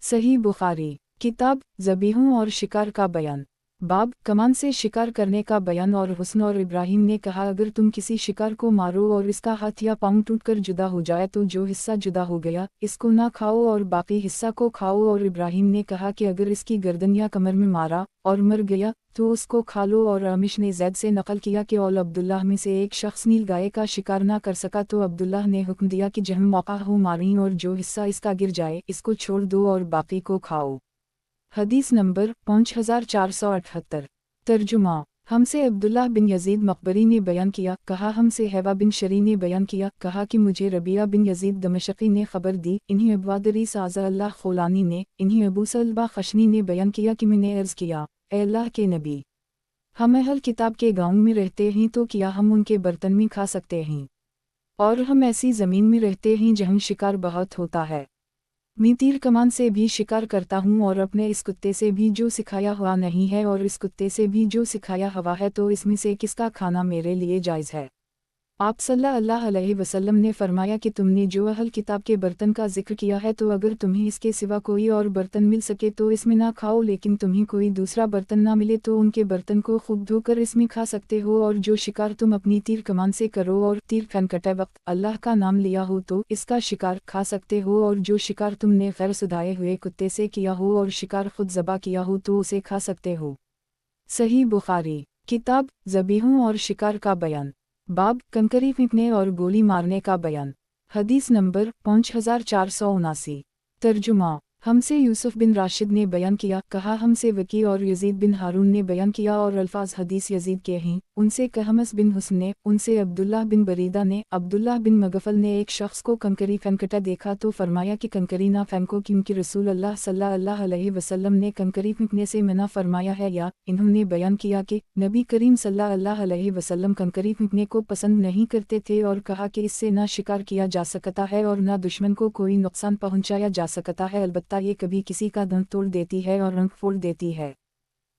सही बुखारी। किताब ज़बीहों और शिकार का बयान। बाब कमान से शिकार करने का बयान और हुस्न और इब्राहिम ने कहा अगर तुम किसी शिकार को मारो और इसका हाथ या पाँव टूटकर जुदा हो जाए तो जो हिस्सा जुदा हो गया इसको ना खाओ और बाकी हिस्सा को खाओ, और इब्राहिम ने कहा कि अगर इसकी गर्दन या कमर में मारा और मर गया तो उसको खा लो, और अमिश ने ज़ैद से नकल किया कि औल अब्दुल्लाह में से एक शख्स नील गाय का शिकार ना कर सका तो अब्दुल्लाह ने हुक्म दिया कि जहाँ मौका हो मारी और जो हिस्सा इसका गिर जाए इसको छोड़ दो और बाकी को खाओ। हदीस नंबर 5478। तर्जुमा। हमसे अब्दुल्लाह बिन यजीद मकबरी ने बयान किया, कहा हमसे हैवा बिन शरी ने बयान किया, कहा कि मुझे रबिया बिन यजीद दमशकी ने खबर दी, इन्हीं अबवादरी साज़ा अल्लाह खोलानी ने, इन्हीं अबू सलबा खशनी ने बयान किया कि मैंने अर्ज़ किया, ए अल्लाह के नबी, हम अहल किताब के गाँव में रहते हैं तो क्या हम उनके बर्तन में खा सकते हैं? और हम ऐसी ज़मीन में रहते हैं जहाँ शिकार बहुत होता है। मैं तीर कमान से भी शिकार करता हूँ और अपने इस कुत्ते से भी जो सिखाया हुआ नहीं है और इस कुत्ते से भी जो सिखाया हुआ है, तो इसमें से किसका खाना मेरे लिए जायज़ है? आप सल्लल्लाहु अलैहि वसल्लम ने फरमाया कि तुमने जो अहल किताब के बर्तन का जिक्र किया है तो अगर तुम्हें इसके सिवा कोई और बर्तन मिल सके तो इसमें ना खाओ, लेकिन तुम्हें कोई दूसरा बर्तन ना मिले तो उनके बर्तन को खूब धोकर इसमें खा सकते हो, और जो शिकार तुम अपनी तीर कमान से करो और तीर फनकते वक्त अल्लाह का नाम लिया हो तो इसका शिकार खा सकते हो, और जो शिकार तुमने गैर सुधाए हुए कुत्ते से किया हो और शिकार खुद ज़बा किया हो तो उसे खा सकते हो। सही बुखारी। किताब ज़बीहों और शिकार का बयान। बाब कंकरी फेंकने और गोली मारने का बयान। हदीस नंबर 5479। तर्जुमा। हमसे यूसुफ बिन राशिद ने बयान किया, कहा हमसे वकी और यजीद बिन हारून ने बयान किया और अल्फाज हदीस यजीद के हैं, उनसे कहमस बिन हुस्न ने, उनसे अब्दुल्लाह बिन बरीदा ने, अब्दुल्लाह बिन मगफल ने एक शख्स को कंकरी फेंकता देखा तो फरमाया कि कंकरी ना फेंको, क्योंकि रसूल अल्लाह सल्लल्लाहु अलैहि वसल्लम ने कंकरी फेंकने से मना फरमाया है। या इन्होंने बयान किया कि नबी करीम सल्लल्लाहु अलैहि वसल्लम कंकरी फेंकने को पसंद नहीं करते थे और कहा कि इससे ना शिकार किया जा सकता है और ना दुश्मन को कोई नुकसान पहुंचाया जा सकता है, अलबत्ता ये कभी किसी का दांत तोड़ देती है और आंख फोड़ देती है।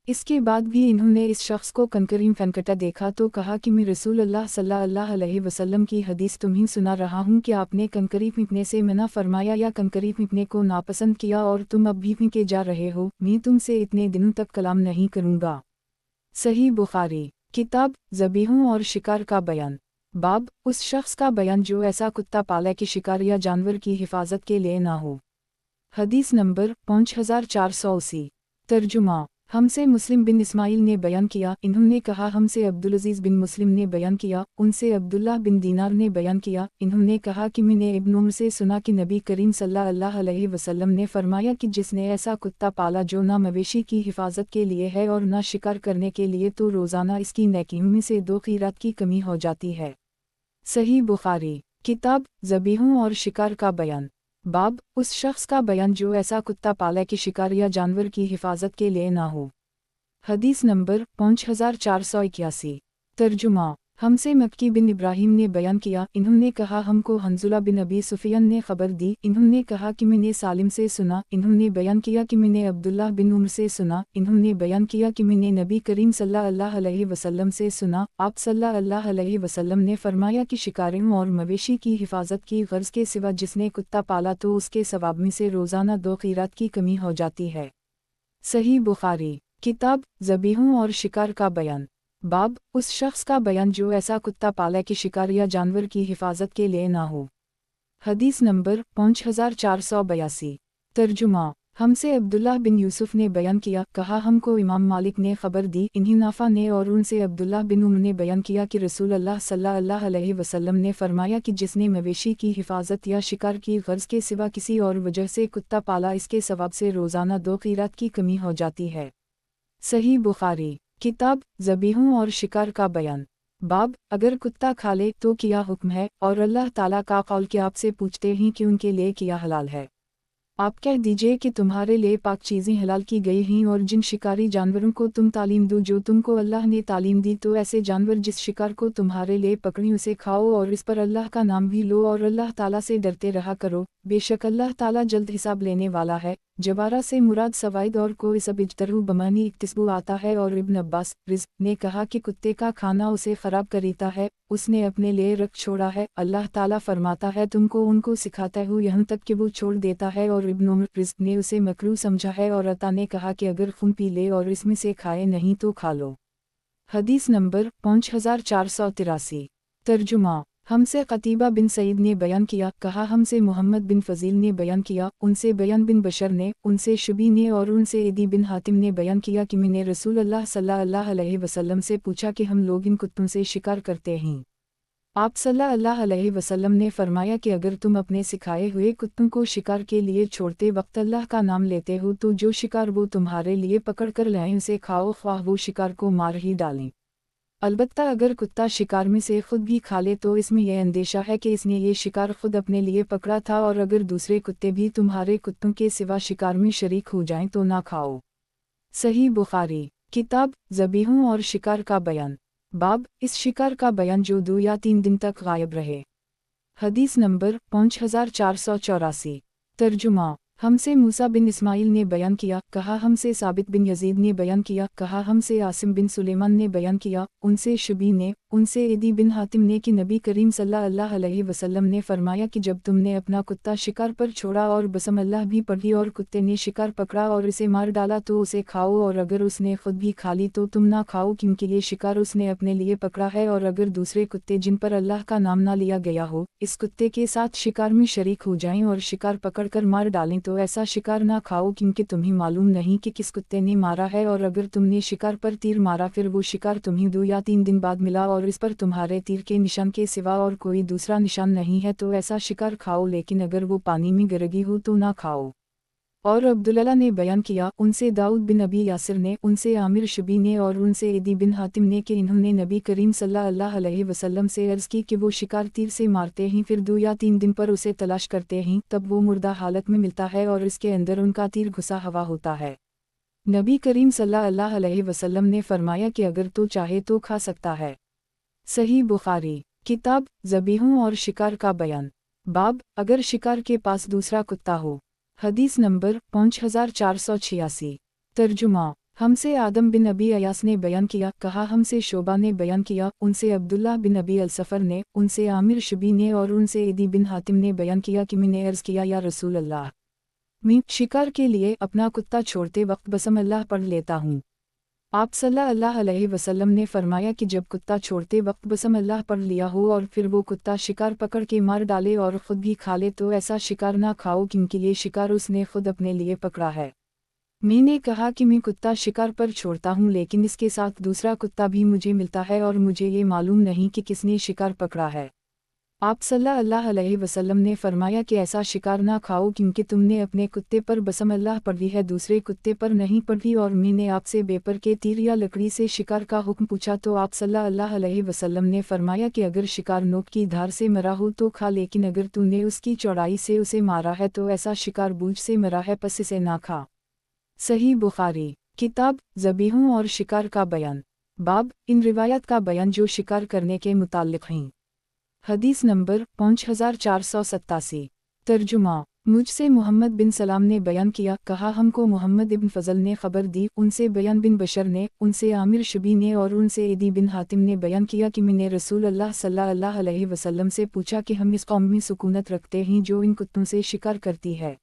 इसके बाद भी इन्होंने इस शख्स को कंकरी फेंकता देखा तो कहा कि मैं रसूल अल्लाह सल्लल्लाहु अलैहि वसल्लम की हदीस तुम्हें सुना रहा हूँ कि आपने कंकरी फेंकने से मना फरमाया या कंकरी फेंकने को नापसंद किया और तुम अब भी फेंके जा रहे हो, मैं तुमसे इतने दिनों तक कलाम नहीं करूँगा। सही बुखारी, किताब ज़बीहों और शिकार का बयान। बाब, उस शख्स का बयान जो ऐसा कुत्ता पाले कि शिकार या जानवर की हिफाजत के लिए ना हो। हदीस नंबर 5480। तर्जुमा, हमसे मुस्लिम बिन इस्माइल ने बयान किया, इन्होंने कहा हमसे अब्दुल अजीज़ बिन मुस्लिम ने बयान किया, उनसे अब्दुल्लाह बिन दीनार ने बयान किया, इन्होंने कहा कि मैंने इब्न उम्र से सुना कि नबी करीम सल्लल्लाहु अलैहि वसल्लम ने फरमाया कि जिसने ऐसा कुत्ता पाला जो ना मवेशी की हिफाजत के लिए है और ना शिकार करने के लिए, तो रोज़ाना इसकी नेकियों में से 2 क़ीरात की कमी हो जाती है। सही बुखारी, किताब ज़बीहों और शिकार का बयान। बाब, उस शख्स का बयान जो ऐसा कुत्ता पाले कि शिकार या जानवर की हिफाजत के लिए ना हो। हदीस नंबर 5481। तर्जुमा, हमसे मक्की बिन इब्राहिम ने बयान किया, इन्होंने कहा हमको हंजुला बिन अबी सुफियान ने खबर दी, इन्होंने कहा कि मैंने सालिम से सुना, इन्होंने बयान किया कि मैंने अब्दुल्लाह बिन उम्र से सुना, इन्होंने बयान किया कि मैंने नबी करीम सल्लल्लाहु अलैहि वसल्लम से सुना, आप सल्लल्लाहु अलैहि वसल्लम ने फरमाया कि शिकारियों और मवेशी की हिफाजत की गर्ज के सिवा जिसने कुत्ता पाला तो उसके सवाब में से रोज़ाना 2 क़ीरात की कमी हो जाती है। सही बुखारी, किताब ज़बीहों और शिकार का बयान। बाब, उस शख्स का बयान जो ऐसा कुत्ता पाले कि शिकार या जानवर की हिफाजत के लिए ना हो। हदीस नंबर 5482। तर्जुमा, हमसे अब्दुल्लाह बिन यूसुफ ने बयान किया, कहा हमको इमाम मालिक ने खबर दी, इन्हीं नाफा ने और उनसे अब्दुल्लाह बिन उम्र ने बयान किया कि रसूल अल्लाह सल्लल्लाहु अलैहि वसल्लम ने फरमाया कि जिसने मवेशी की हिफाजत या शिकार की गर्ज के सिवा किसी और वजह से कुत्ता पाला, इसके सवाब से रोज़ाना 2 क़ीरात की कमी हो जाती है। सही बुखारी, किताब ज़बीहों और शिकार का बयान। बाब, अगर कुत्ता खा ले तो क्या हुक्म है, और अल्लाह ताला का कौल कि आपसे पूछते हैं कि उनके लिए क्या हलाल है। आप कह दीजिए कि तुम्हारे लिए पाक चीज़ें हलाल की गई हैं, और जिन शिकारी जानवरों को तुम तालीम दो जो तुमको अल्लाह ने तालीम दी, तो ऐसे जानवर जिस शिकार को तुम्हारे लिए पकड़ी उसे खाओ और इस पर अल्लाह का नाम भी लो और अल्लाह ताला से डरते रहा करो, बेशक अल्लाह ताला जल्द हिसाब लेने वाला है। जवारा से मुराद सवाइद और कोई सब इज्तरू बमानी इक्तिस्बु आता है। और इब्न अब्बास रिज़ ने कहा कि कुत्ते का खाना उसे ख़राब करीता है, उसने अपने लिए रख छोड़ा है। अल्लाह ताला फरमाता है तुमको उनको सिखाता हूँ यहाँ तक कि वो छोड़ देता है। और इब्न उम्र रिज़ ने उसे मकरूह समझा है। और अता ने कहा कि अगर खून पी ले और इसमें से खाए नहीं तो खा लो। हदीस नंबर 5483। तर्जुमा, हमसे क़तीबा बिन सईद ने बयान किया, कहा हमसे मोहम्मद बिन फ़ज़ील ने बयान किया, उनसे बयान बिन बशर ने, उनसे शुबी ने और उनसे इदी बिन हातिम ने बयान किया कि मैंने रसूल अल्लाह सल्लल्लाहु अलैहि वसल्लम से पूछा कि हम लोग इन कुत्तों से शिकार करते हैं। आप सल्लल्लाहु अलैहि वसल्लम ने फरमाया कि अगर तुम अपने सिखाए हुए कुत्तों को शिकार के लिए छोड़ते वक्त अल्लाह का नाम लेते हो तो जो शिकार वो तुम्हारे लिए पकड़ कर लाएं उसे खाओ, ख्वाह वो शिकार को मार ही डालें। अलबत्ता अगर कुत्ता शिकार में से खुद भी खा ले तो इसमें यह अंदेशा है कि इसने ये शिकार खुद अपने लिए पकड़ा था, और अगर दूसरे कुत्ते भी तुम्हारे कुत्तों के सिवा शिकार में शरीक हो जाएं तो ना खाओ। सही बुखारी, किताब ज़बीहों और शिकार का बयान। बाब, इस शिकार का बयान जो 2 या 3 दिन तक गायब रहे। हदीस नंबर 5484। तर्जुमा, हमसे मूसा बिन इस्माइल ने बयान किया, कहा हमसे साबित बिन यजीद ने बयान किया, कहा हमसे आसिम बिन सुलेमान ने बयान किया, उनसे शुबी ने, उनसे इदी बिन हातिम ने कि नबी करीम सल्लल्लाहु अलैहि वसल्लम ने फरमाया कि जब तुमने अपना कुत्ता शिकार पर छोड़ा और बसम अल्लाह भी पढ़ी और कुत्ते ने शिकार पकड़ा और इसे मार डाला तो उसे खाओ, और अगर उसने खुद भी खा ली तो तुम ना खाओ क्योंकि ये शिकार उसने अपने लिए पकड़ा है। और अगर दूसरे कुत्ते जिन पर अल्लाह का नाम ना लिया गया हो इस कुत्ते के साथ शिकार में शरीक हो जाएं और शिकार पकड़ कर मार डालें तो ऐसा शिकार ना खाओ क्योंकि तुम्हें मालूम नहीं कि किस कुत्ते ने मारा है। और अगर तुमने शिकार पर तीर मारा फिर वो शिकार तुम्हें 2 या 3 दिन बाद मिला और इस पर तुम्हारे तीर के निशान के सिवा और कोई दूसरा निशान नहीं है तो ऐसा शिकार खाओ, लेकिन अगर वो पानी में गिरगी हो तो ना खाओ। और अब्दुल्ला ने बयान किया, उनसे दाऊद बिन अबी यासिर ने, उनसे आमिर शुबी ने और उनसे इदी बिन हातिम ने कि इन्होंने नबी करीम सल्लल्लाहु अलैहि वसल्लम से अर्ज़ की कि वो शिकार तीर से मारते हैं फिर 2 या 3 दिन पर उसे तलाश करते हैं, तब वो मुर्दा हालत में मिलता है और इसके अंदर उनका तीर घुसा हुआ होता है। नबी करीम सल्लल्लाहु अलैहि वसल्लम ने फरमाया कि अगर तो चाहे तो खा सकता है। सही बुखारी, किताब ज़बीहों और शिकार का बयान। बाब, अगर शिकार के पास दूसरा कुत्ता हो। हदीस नंबर 5486। तर्जुमा, हमसे आदम बिन अबी अयास ने बयान किया, कहा हमसे शोबा ने बयान किया, उनसे अब्दुल्लाह बिन अबी अलसफ़र ने, उनसे आमिर शुबी ने और उनसे इदी बिन हातिम ने बयान किया कि मैंने अर्ज़ किया, या रसूल अल्लाह, मैं शिकार के लिए अपना कुत्ता छोड़ते वक्त बसम अल्लाह पढ़ लेता हूँ। आप सल्लल्लाहु अलैहि वसल्लम ने फरमाया कि जब कुत्ता छोड़ते वक्त बसम अल्लाह पढ़ लिया हो और फिर वो कुत्ता शिकार पकड़ के मार डाले और ख़ुद भी खा ले तो ऐसा शिकार ना खाओ, क्योंकि ये शिकार उसने खुद अपने लिए पकड़ा है। मैंने कहा कि मैं कुत्ता शिकार पर छोड़ता हूँ, लेकिन इसके साथ दूसरा कुत्ता भी मुझे मिलता है और मुझे ये मालूम नहीं कि किसने शिकार पकड़ा है। आप सल्लल्लाहु अलैहि वसल्लम ने फरमाया कि ऐसा शिकार ना खाओ, क्योंकि तुमने अपने कुत्ते पर बसम अल्लाह पढ़ी है, दूसरे कुत्ते पर नहीं पढ़ी। और मैंने आपसे बेपर के तीर या लकड़ी से शिकार का हुक्म पूछा तो आप सल्लल्लाहु अलैहि वसल्लम ने फरमाया कि अगर शिकार नोक की धार से मरा हो तो खा, लेकिन अगर तूने उसकी चौड़ाई से उसे मारा है तो ऐसा शिकार बूझ से मरा है, पस इसे ना खा। सही बुखारी। किताब ज़बीहों और शिकार का बयान। बाब इन रिवायत का बयान जो शिकार करने के मुताल्लिक़ हैं। हदीस नंबर 5487। तर्जुमा। मुझसे मोहम्मद बिन सलाम ने बयान किया, कहा हमको मोहम्मद इब्न फ़ज़ल ने ख़बर दी, उनसे बयान बिन बशर ने, उनसे आमिर शबी ने और उनसे एदी बिन हातिम ने बयान किया कि मैंने रसूल अल्लाह सल्लल्लाहु अलैहि वसल्लम से पूछा कि हम इस कौम में सुकूनत रखते हैं जो इन कुत्तों से शिकार करती है।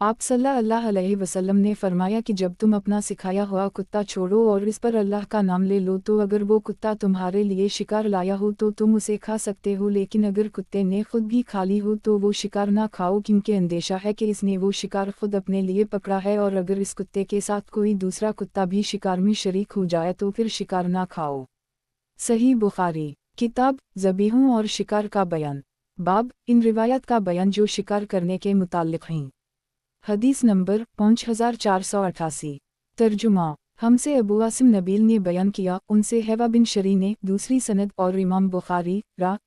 आप सल्लल्लाहु अलैहि वसल्लम ने फरमाया कि जब तुम अपना सिखाया हुआ कुत्ता छोड़ो और इस पर अल्लाह का नाम ले लो तो अगर वो कुत्ता तुम्हारे लिए शिकार लाया हो तो तुम उसे खा सकते हो, लेकिन अगर कुत्ते ने खुद भी खा ली हो तो वो शिकार ना खाओ, क्योंकि अंदेशा है कि इसने वो शिकार खुद अपने लिए पकड़ा है, और अगर इस कुत्ते के साथ कोई दूसरा कुत्ता भी शिकार में शरीक हो जाए तो फिर शिकार ना खाओ। सही बुखारी। किताब ज़बीहों और शिकार का बयान। बाब इन रिवायत का बयान जो शिकार करने के मुताल्लिक़ हैं। हदीस नंबर 5488। तर्जुमा। हमसे अबू आसिम नबील ने बयान किया, उनसे हैवा बिन शरी ने, दूसरी सनद, और इमाम बुखारी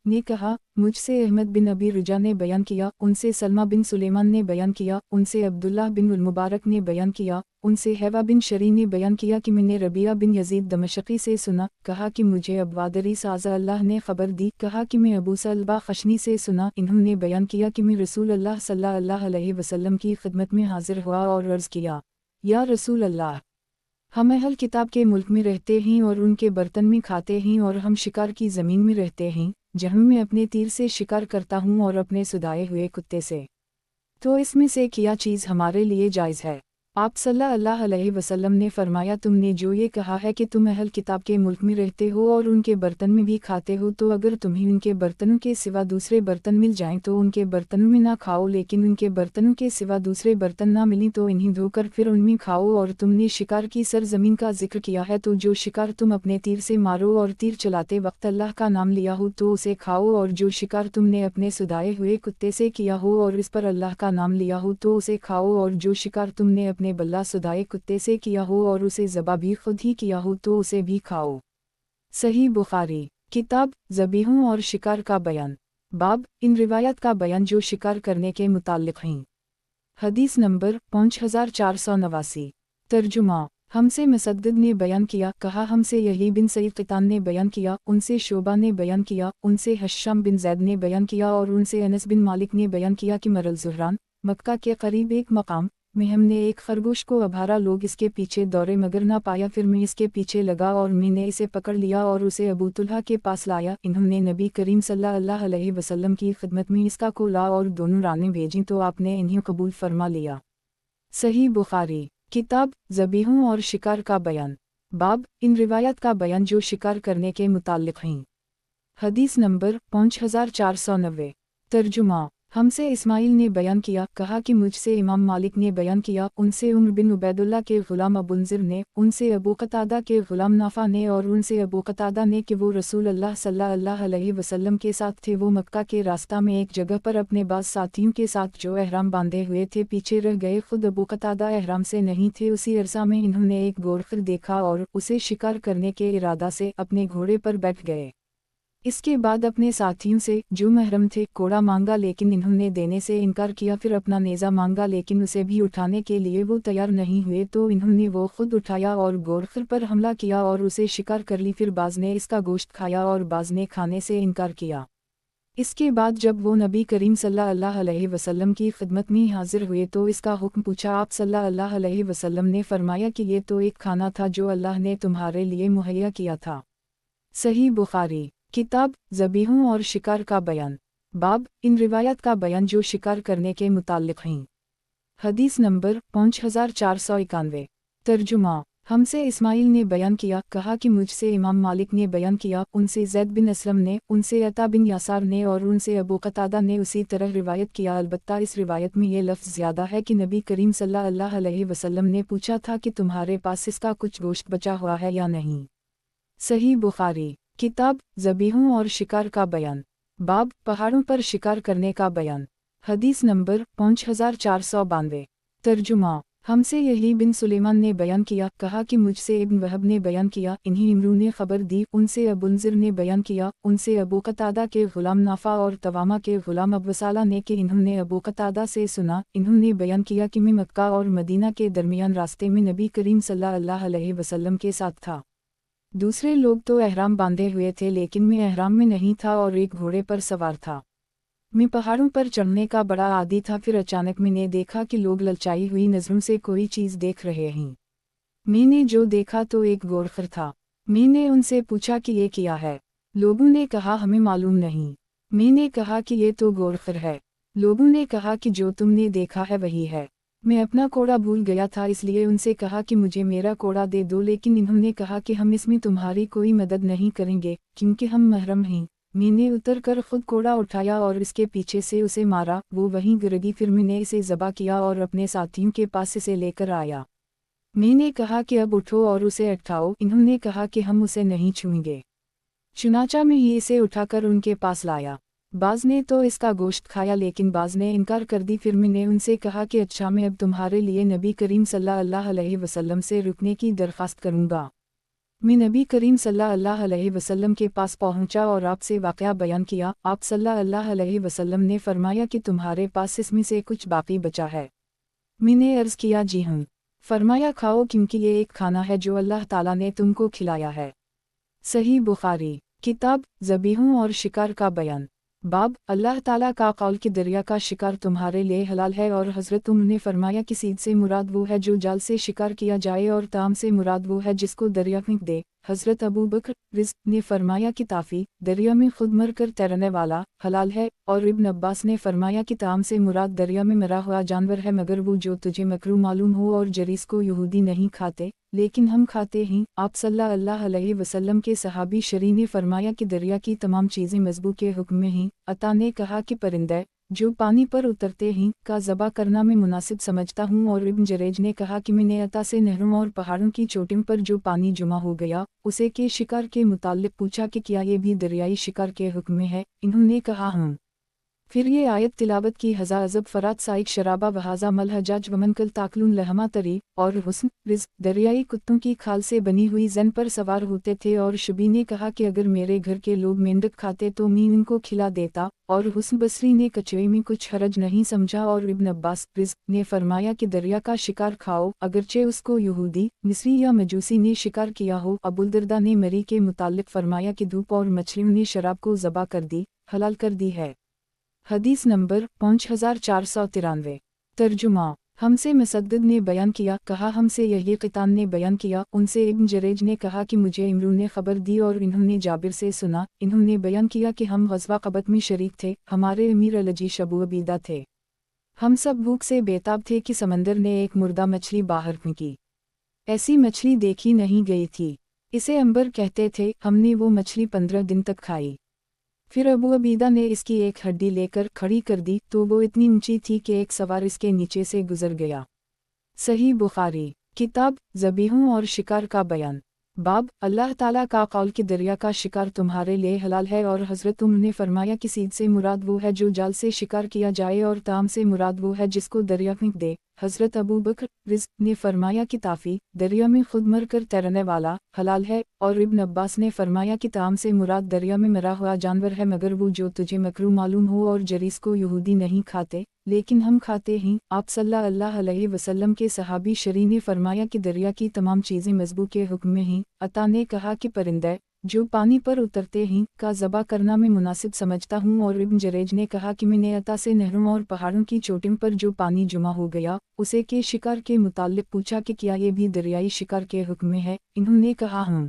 ने कहा, मुझसे अहमद बिन अबी रुजा ने बयान किया, उनसे सलमा बिन सुलेमान ने बयान किया, उनसे अब्दुल्लाह बिन मुबारक ने बयान किया, उनसे हैवा बिन शरी ने बयान किया कि मैंने रबिया बिन यजीद दमशकी से सुना, कहा कि मुझे अब्वादरी साज़ा अल्लाह ने ख़बर दी, कहा कि मैं अबू सलबा खशनी से सुना, इन्होंने बयान किया कि मैं रसूल अल्लाह सल्लल्लाहु अलैहि वसल्लम की खिदमत में हाजिर हुआ और अर्ज़ किया, या रसूल अल्लाह, हम अहल किताब के मुल्क में रहते हैं और उनके बर्तन में खाते हैं, और हम शिकार की ज़मीन में रहते हैं जहाँ मैं अपने तीर से शिकार करता हूँ और अपने सुधाए हुए कुत्ते से, तो इसमें से क्या चीज़ हमारे लिए जायज़ है। आप सल्लल्लाहु अलैहि वसल्लम ने फरमाया, तुमने जो ये कहा है कि तुम अहल किताब के मुल्क में रहते हो और उनके बर्तन में भी खाते हो, तो अगर तुम्हें उनके बर्तनों के सिवा दूसरे बर्तन मिल जाएं तो उनके बर्तनों में ना खाओ, लेकिन उनके बर्तनों के सिवा दूसरे बर्तन ना मिलें तो इन्हें धोकर फिर उनमें खाओ। और तुमने शिकार की सरजमीन का जिक्र किया है, तो जो शिकार तुम अपने तीर से मारो और तीर चलाते वक्त अल्लाह का नाम लिया हो तो उसे खाओ, और जो शिकार तुमने अपने सुधाए हुए कुत्ते से किया हो और इस पर अल्लाह का नाम लिया हो तो उसे खाओ, और जो शिकार तुमने अपने बल्ला सुधाए कुत्ते से किया हो और उसे ज़बा भी खुद ही किया हो तो उसे भी खाओ। सही बुखारी। किताब ज़बीहों और शिकार का बयान। बाब इन रिवायत का बयान जो शिकार करने के मुताल्लिक़ हैं। हदीस नंबर 5489। तर्जुमा। हमसे मुसद्दद ने बयान किया, कहा हमसे यही बिन सईद क़ितान ने बयान किया, उनसे शोबा ने बयान किया, उनसे हश्शाम बिन ज़ैद ने बयान किया और उनसे अनस बिन मालिक ने बयान किया कि मरल ज़ुहरान, मक्का के करीब एक मकाम में हमने एक खरगोश को अभारा लोग इसके पीछे दौड़े मगर ना पाया, फिर मैं इसके पीछे लगा और मैंने इसे पकड़ लिया और उसे अबू तुल्हा के पास लाया। इन्होंने नबी करीम सल्लल्लाहु अलैहि वसल्लम की खिदमत में इसका को ला और दोनों रानें भेजीं तो आपने इन्हें कबूल फरमा लिया। सही बुखारी। किताब ज़बीहों और शिकार का बयान। बाब इन रिवायत का बयान जो शिकार करने के मुताल्लिक़ हैं। हदीस नंबर 5490। तर्जुमा। हमसे इस्माइल ने बयान किया, कहा कि मुझसे इमाम मालिक ने बयान किया, उनसे उम्र बिन उबैदुल्लाह के ग़ुलाम अबुन्ज़िर ने, उनसे अबू क़तादा के ग़ुलाम नाफ़ा ने और उनसे अबू क़तादा ने कि वो रसूल अल्लाह सल्लल्लाहु अलैहि वसल्लम के साथ थे। वो मक्का के रास्ता में एक जगह पर अपने बाज़ साथियों के साथ जो एहराम बांधे हुए थे पीछे रह गए, खुद अबू क़तादा एहराम से नहीं थे। उसी अरसा में इन्होंने एक गोरखर देखा और उसे शिकार करने के इरादा से अपने घोड़े पर बैठ गए। इसके बाद अपने साथियों से जो महरम थे कोड़ा मांगा, लेकिन इन्होंने देने से इनकार किया। फिर अपना नेज़ा मांगा, लेकिन उसे भी उठाने के लिए वो तैयार नहीं हुए, तो इन्होंने वो खुद उठाया और गोरखर पर हमला किया और उसे शिकार कर ली। फिर बाज़ ने इसका गोश्त खाया और बाज़ ने खाने से इनकार किया। इसके बाद जब वो नबी करीम सल्लल्लाहु अलैहि वसल्लम की खिदमत में हाजिर हुए तो इसका हुक्म पूछा। आप सल्लल्लाहु अलैहि वसल्लम ने फरमाया कि ये तो एक खाना था जो अल्लाह ने तुम्हारे लिए मुहैया किया था। सही बुखारी। किताब ज़बीहों और शिकार का बयान। बाब इन रिवायत का बयान जो शिकार करने के मुताल्लिक़ हैं। हदीस नंबर 5491। तर्जुमा। हमसे इस्माइल ने बयान किया, कहा कि मुझसे इमाम मालिक ने बयान किया, उनसे ज़ैद बिन असलम ने, उनसे अता बिन यासार ने और उनसे अबू कतादा ने उसी तरह रिवायत किया। अलबत्ता इस रिवायत में ये लफ्ज़ ज़्यादा है कि नबी करीम सल्लल्लाहु अलैहि वसल्लम ने पूछा था कि तुम्हारे पास इसका कुछ गोश्त बचा हुआ है या नहीं। सही बुखारी किताब ज़बीहों और शिकार का बयान, बाब पहाड़ों पर शिकार करने का बयान। हदीस नंबर 5492। तर्जुमा हमसे यही बिन सुलेमान ने बयान किया, कहा कि मुझसे इब्न वहब ने बयान किया, इन्हीं इमरू ने खबर दी, उनसे अबुलज़िर ने बयान किया, उनसे अबू कतादा के ग़ुलाम नाफ़ा और तवामा के ग़ुलाम अबवसाला ने कि इन्होंने अबू कतादा से सुना, इन्होंने बयान किया कि मैं मक्का और मदीना के दरमियान रास्ते में नबी करीम सल्लल्लाहु अलैहि वसल्लम के साथ था। दूसरे लोग तो एहराम बांधे हुए थे लेकिन मैं एहराम में नहीं था और एक घोड़े पर सवार था। मैं पहाड़ों पर चढ़ने का बड़ा आदी था। फिर अचानक मैंने देखा कि लोग ललचाई हुई नज़रों से कोई चीज़ देख रहे हैं। मैंने जो देखा तो एक गोरखर था। मैंने उनसे पूछा कि ये क्या है। लोगों ने कहा हमें मालूम नहीं। मैंने कहा कि ये तो गोरखर है। लोगों ने कहा कि जो तुमने देखा है वही है। मैं अपना कोड़ा भूल गया था इसलिए उनसे कहा कि मुझे मेरा कोड़ा दे दो, लेकिन इन्होंने कहा कि हम इसमें तुम्हारी कोई मदद नहीं करेंगे क्योंकि हम महरम हैं। मैंने उतर कर खुद कोड़ा उठाया और इसके पीछे से उसे मारा, वो वहीं गिर गई। फिर मैंने इसे ज़बा किया और अपने साथियों के पास इसे लेकर आया। मैंने कहा कि अब उठो और उसे अटकाओ। इन्होंने कहा कि हम उसे नहीं छूएंगे। चुनाचा में ही इसे उठाकर उनके पास लाया। बाज़ ने तो इसका गोश्त खाया लेकिन बाज़ ने इनकार कर दी। फिर मैंने उनसे कहा कि अच्छा, मैं अब तुम्हारे लिए नबी करीम सल्लल्लाहु अलैहि वसल्लम से रुकने की दरख्वास्त करूँगा। मैं नबी करीम सल्लल्लाहु अलैहि वसल्लम के पास पहुंचा और आपसे वाक़या बयान किया। आप सल्लल्लाहु अलैहि वसल्लम ने फरमाया कि तुम्हारे पास इसमें से कुछ बाकी बचा है। मैंने अर्ज़ किया जी हाँ। फरमाया खाओ क्योंकि ये एक खाना है जो अल्लाह ताला ने तुमको खिलाया है। सही बुखारी किताब ज़बीहों और शिकार का बयान, बाब अल्लाह ताला का कौल कि दरिया का शिकार तुम्हारे लिए हलाल है। और हज़रत उम्र ने फरमाया कि सीध से मुराद वो है जो जाल से शिकार किया जाए और ताम से मुराद वो है जिसको दरिया फेंक दे। हज़रत अबू बकर रिज़्क़ ने फरमाया कि ताफ़ी दरिया में खुद मर कर तैरने वाला हलाल है। और इब्न अब्बास ने फरमाया कि ताम से मुराद दरिया में मरा हुआ जानवर है मगर वो जो तुझे मकरू मालूम हो। और जरीस को यहूदी नहीं खाते लेकिन हम खाते हैं। आप सल्लल्लाहु अलैहि वसल्लम के सहाबी शरी ने फरमाया कि दरिया की तमाम चीज़ें मज़बू के हुक्म में हैं। अता ने कहा कि परिंदे जो पानी पर उतरते हैं का ज़बा करना मैं मुनासिब समझता हूँ। और इब्न जरेज ने कहा कि मैंने अता से नहरों और पहाड़ों की चोटियों पर जो पानी जमा हो गया उसे के शिकार के मुताल्लिक़ पूछा कि क्या ये भी दरियाई शिकार के हुक्म में है। इन्होंने कहा हाँ। फिर ये आयत तिलावत की, हज़ा अज़ब फ़रात साइक शराबा वहाज़ा मल हजाज वमन कल ताकलून लहमा तरी। और हुस्न रिज़्क़ दरियाई कुत्तों की खाल से बनी हुई ज़न पर सवार होते थे। और शुबी ने कहा कि अगर मेरे घर के लोग मेंढक खाते तो मैं इनको खिला देता। और हुस्न बसरी ने कचवे में कुछ हरज नहीं समझा। और इब्न अब्बास रिज़्क़ ने फरमाया कि दरिया का शिकार खाओ अगरचे उसको यहूदी मिस्री या मजूसी ने शिकार किया हो। अबुलदरदा ने मरी के मुताल्लिक़ फरमाया कि धूप और मछलियों ने शराब को ज़बा कर दी, हलाल कर दी है। हदीस नंबर 5493। तर्जुमा हमसे मुसद्दद ने बयान किया, कहा हमसे यही क़ितान ने बयान किया, उनसे इब्न जरेज ने कहा कि मुझे इमरू ने खबर दी और इन्होंने जाबिर से सुना, इन्होंने बयान किया कि हम ग़ज़वा क़बत में शरीक थे, हमारे अमीर अल-अजीश अबू अबीदा थे। हम सब भूख से बेताब थे कि समंदर ने एक मुर्दा मछली बाहर फेंकी। ऐसी मछली देखी नहीं गई थी। इसे अंबर कहते थे। हमने वो मछली 15 दिन तक खाई। फिर अबू अबीदा ने इसकी एक हड्डी लेकर खड़ी कर दी तो वो इतनी ऊंची थी कि एक सवार इसके नीचे से गुजर गया। सही बुखारी किताब ज़बीहों और शिकार का बयान, बाब अल्लाह ताला का कौल कि दरिया का शिकार तुम्हारे लिए हलाल है। और हज़रत उम्र ने फरमाया कि सीध से मुराद वो है जो जाल से शिकार किया जाए और ताम से मुराद वो है जिसको दरिया फेंक दे। हज़रत अबू बकर रिज़्क़ ने फरमाया कि ताफ़ी दरिया में खुद मर कर तैरने वाला हलाल है। और इब्न अब्बास ने फरमाया कि ताम से मुराद दरिया में मरा हुआ जानवर है मगर वो जो तुझे मकरू मालूम हो। और जरीस को यहूदी नहीं खाते लेकिन हम खाते हैं। आप सल्लल्लाहु अलैहि वसल्लम के सहाबी शरी ने फरमाया कि दरिया की तमाम चीज़ें मज़बू के हुक्म में हैं। अता ने कहा कि परिंदे जो पानी पर उतरते हैं का ज़बा करना मैं मुनासिब समझता हूँ। और इब्न जरेज ने कहा कि मैंने अता से नहरों और पहाड़ों की चोटियों पर जो पानी जमा हो गया उसे के शिकार के मुताल्लिक़ पूछा कि क्या ये भी दरियाई शिकार के हुक्म में है। इन्होंने कहा हाँ।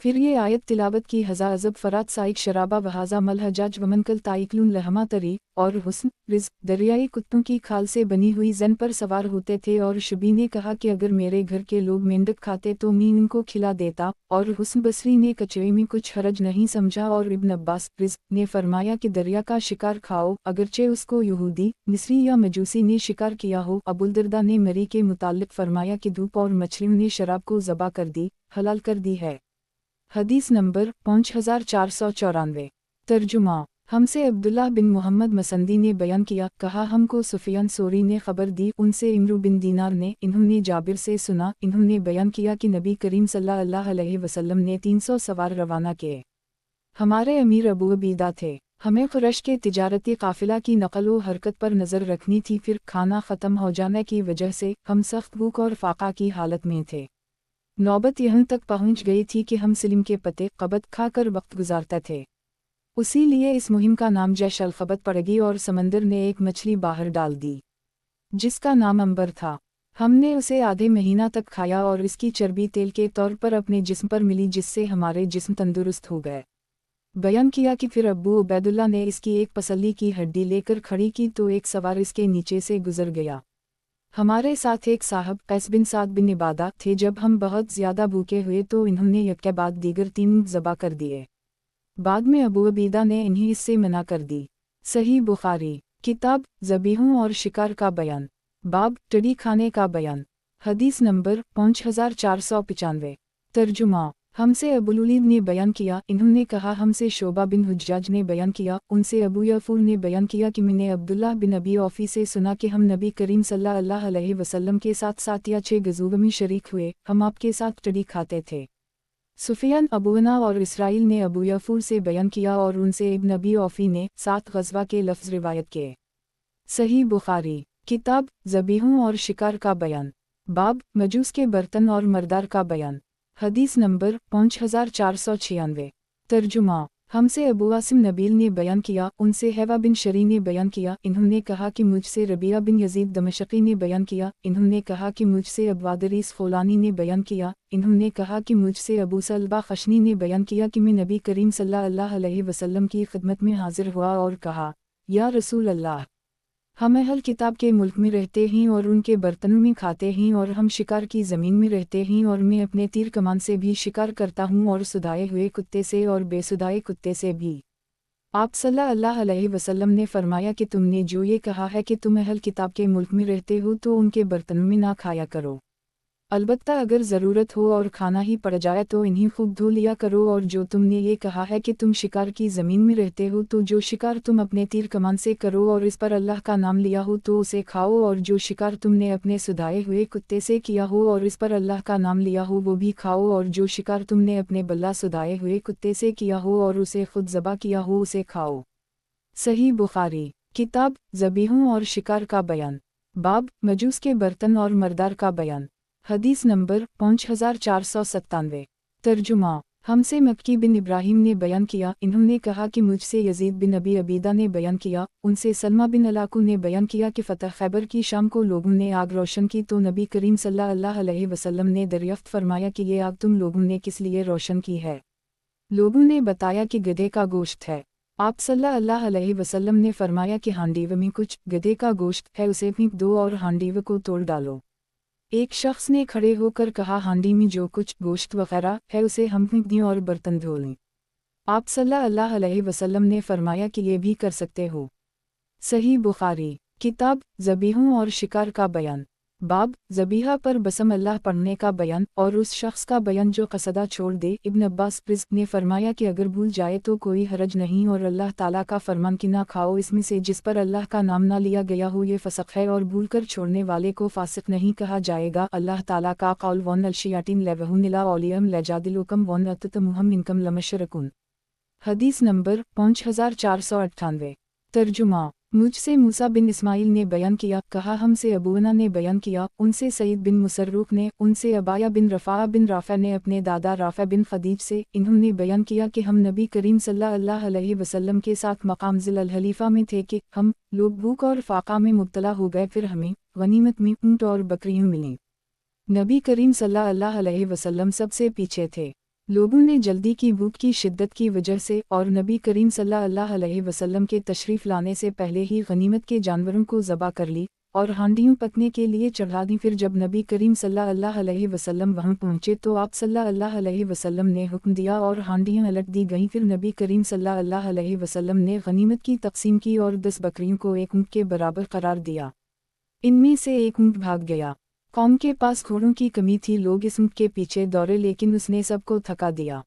फिर ये आयत तिलावत की हज़ा अज़ब फ़रात साइक शराबा वहाज़ा मल हजाज वमनकल ताइकलून लहमा तरी और हुस्न रिज़्क दरियाई कुत्तों की खाल से बनी हुई ज़न पर सवार होते थे। और शुबी ने कहा कि अगर मेरे घर के लोग मेंढक खाते तो मैं इनको खिला देता। और हुस्न बसरी ने कचरे में कुछ हरज नहीं समझा। और इब्न अब्बास रिज़्क ने फरमाया कि दरिया का शिकार खाओ अगरचे उसको यहूदी मिस्री या मजूसी ने शिकार किया हो। अबुलदरदा ने मरी के मुताल्लिक फरमाया कि धूप और मछलियों ने शराब को ज़बा कर दी हलाल कर दी है। हदीस नंबर 5494। तर्जुमा। हमसे अब्दुल्लाह बिन मोहम्मद मसंदी ने बयान किया, कहा हमको सुफियान सोरी ने खबर दी, उनसे इमरू बिन दीनार ने, इन्होंने जाबिर से सुना, इन्होंने बयान किया कि नबी करीम सल्लल्लाहु अलैहि वसल्लम ने 300 सवार रवाना किए। हमारे अमीर अबू अबीदा थे। हमें कुरैश के तिजारती काफिला की नकल व हरकत पर नज़र रखनी थी। फिर खाना ख़त्म हो जाने की वजह से हम सख्त भूख और फाका की हालत में थे। नौबत यहाँ तक पहुँच गई थी कि हम सिलिम के पते क़बत खाकर वक्त गुजारते थे। उसी लिए इस मुहिम का नाम जैश अल क़बत पड़ गई। और समंदर ने एक मछली बाहर डाल दी जिसका नाम अंबर था। हमने उसे आधे महीना तक खाया और इसकी चर्बी तेल के तौर पर अपने जिस्म पर मिली, जिससे हमारे जिस्म तंदुरुस्त हो गए। बयान किया कि फिर अब्बू उबैदुल्ला ने इसकी एक पसली की हड्डी लेकर खड़ी की तो एक सवार इसके नीचे से गुजर गया। हमारे साथ एक साहब कैस बिन साद बिन इबादा थे। जब हम बहुत ज़्यादा भूखे हुए तो इन्होंने एक के बाद दीगर 3 ज़बा कर दिए। बाद में अबू अबीदा ने इन्हें इससे मना कर दी। सही बुखारी किताब ज़बीहों और शिकार का बयान, बाब टडी खाने का बयान। हदीस नंबर 5495। तर्जुमा। हमसे अबुलुलीद ने बयान किया, इन्होंने कहा हमसे शोबा बिन हुज्जाज ने बयान किया, उनसे अबू यफूर ने बयान किया कि मैंने अब्दुल्लाह बिन अबी औफ़ी से सुना कि हम नबी करीम सल्लल्लाहु अलैहि वसल्लम के साथ 7 या 6 गज़ों में शरीक हुए, हम आपके साथ टडी खाते थे। सुफियान अबूना और इसराइल ने अबू यफूर से बयान किया और उनसे इब्न अबी औफ़ी ने 7 ग़ज़वा के लफ्ज़ रिवायत किए। सही बुखारी किताब ज़बीहों और शिकार का बयान, बाब मजूस के बर्तन और मर्दार का बयान। हदीस नंबर 5496। तर्जुमा। हमसे अबू आसिम नबील ने बयान किया, उनसे हैवा बिन शरी ने बयान किया, इन्होंने कहा कि मुझसे रबिया बिन यजीद दमशक़ी ने बयान किया, इन्होंने कहा कि मुझसे अबवादरीस ख़ौलानी ने बयान किया, इन्होंने कहा कि मुझसे अबू सलबा खशनी ने बयान किया कि मैं नबी करीम सल्लल्लाहु अलैहि वसल्लम की खिदमत में हाजिर हुआ और कहा, या रसूल अल्लाह, हम अहल किताब के मुल्क में रहते हैं और उनके बर्तनों में खाते हैं और हम शिकार की ज़मीन में रहते हैं और मैं अपने तीर कमान से भी शिकार करता हूँ और सुधाए हुए कुत्ते से और बेसुधाए कुत्ते से भी। आप सल्लल्लाहु अलैहि वसल्लम ने फरमाया कि तुमने जो ये कहा है कि तुम अहल किताब के मुल्क में रहते हो तो उनके बर्तनों में ना खाया करो, अलबत्ता अगर ज़रूरत हो और खाना ही पड़ जाए तो इन्हीं खूब धो लिया करो। और जो तुमने ये कहा है कि तुम शिकार की ज़मीन में रहते हो तो जो शिकार तुम अपने तीर कमान से करो और इस पर अल्लाह का नाम लिया हो तो उसे खाओ, और जो शिकार तुमने अपने सुधाए हुए कुत्ते से किया हो और इस पर अल्लाह का नाम लिया हो वो भी खाओ, और जो शिकार तुमने अपने बल्ला सुधाए हुए कुत्ते से किया हो और उसे खुद ज़बा किया हो उसे खाओ। सही बुखारी किताब ज़बीहों और शिकार का बयान, बाब मजूस के बर्तन और मर्दार का बयान। हदीस नंबर 5497। तर्जुमा। हमसे मक्की बिन इब्राहीम ने बयान किया, इन्होंने कहा कि मुझसे यजीद बिन अबी अबीदा ने बयान किया, उनसे सलमा बिन अलाकू ने बयान किया कि फ़तह खैबर की शाम को लोगों ने आग रोशन की तो नबी करीम सल्लल्लाहु अलैहि वसल्लम ने दरियाफ्त फरमाया कि ये आग तुम लोगों ने किस लिए रोशन की है। लोगों ने बताया कि गधे का गोश्त है। आप सल्लल्लाहु अलैहि वसल्लम ने फरमाया कि हांडीव में कुछ गधे का गोश्त है, उसे फेंक दो और हांडीव को तोड़ डालो। एक शख्स ने खड़े होकर कहा, हांडी में जो कुछ गोश्त वगैरह है उसे हम फेंक दें और बर्तन धो लें। आप सल्लल्लाहु अलैहि वसल्लम ने फरमाया कि ये भी कर सकते हो। सही बुखारी किताब ज़बीहों और शिकार का बयान, बाब ज़बीहा पर बसम अल्लाह पढ़ने का बयान और उस शख्स का बयान जो कसदा छोड़ दे। इब्न अब्बास रिज़्क ने फरमाया कि अगर भूल जाए तो कोई हरज नहीं, और अल्लाह ताला का फरमान कि ना खाओ इसमें से जिस पर अल्लाह का नाम ना लिया गया हो ये फ़सक़ है, और भूल कर छोड़ने वाले को फ़ासिक़ नहीं कहा जाएगा। अल्लाह ताला का कौल वन अलशियाटिन लेवहुनिला ओलियम लेजादिलुकम वन अततमुहम इनकम लमशरकुन। हदीस नंबर 5498। तर्जुमा। मुझसे मूसा बिन इस्माइल ने बयान किया, कहा हमसे अबूना ने बयान किया, उनसे सईद बिन मुसर्रुक ने, उनसे अबाया बिन रफ़ा बिन राफ़ा ने अपने दादा राफ़ा बिन खदीज से, इन्होंने बयान किया कि हम नबी करीम सल्लल्लाहु अलैहि वसल्लम के साथ मकाम ज़िल अल हलीफ़ा में थे कि हम लोग भूख और फाका में मुब्तला हो गए, फिर हमें गनीमत में ऊँट और बकरियाँ मिलीं। नबी करीम सल्लल्लाहु अलैहि वसल्लम सबसे पीछे थे। लोगों ने जल्दी की भूख की शिद्दत की वजह से और नबी करीम सल्लल्लाहु अलैहि वसल्लम के तशरीफ़ लाने से पहले ही गनीमत के जानवरों को ज़बा कर ली और हांडियों पकने के लिए चढ़ा दी। फिर जब नबी करीम सल्लल्लाहु अलैहि वसल्लम वहां पहुंचे तो आप सल्लल्लाहु अलैहि वसल्लम ने हुक्म दिया और हांडियां अलट दी गईं। फिर नबी करीम सल्लल्लाहु अलैहि वसल्लम ने गनीमत की तकसीम की और 10 बकरियों को एक ऊँट के बराबर करार दिया। इनमें से एक ऊँट भाग गया। कौम के पास घोड़ों की कमी थी, लोग इस ऊँट के पीछे दौड़े लेकिन उसने सबको थका दिया।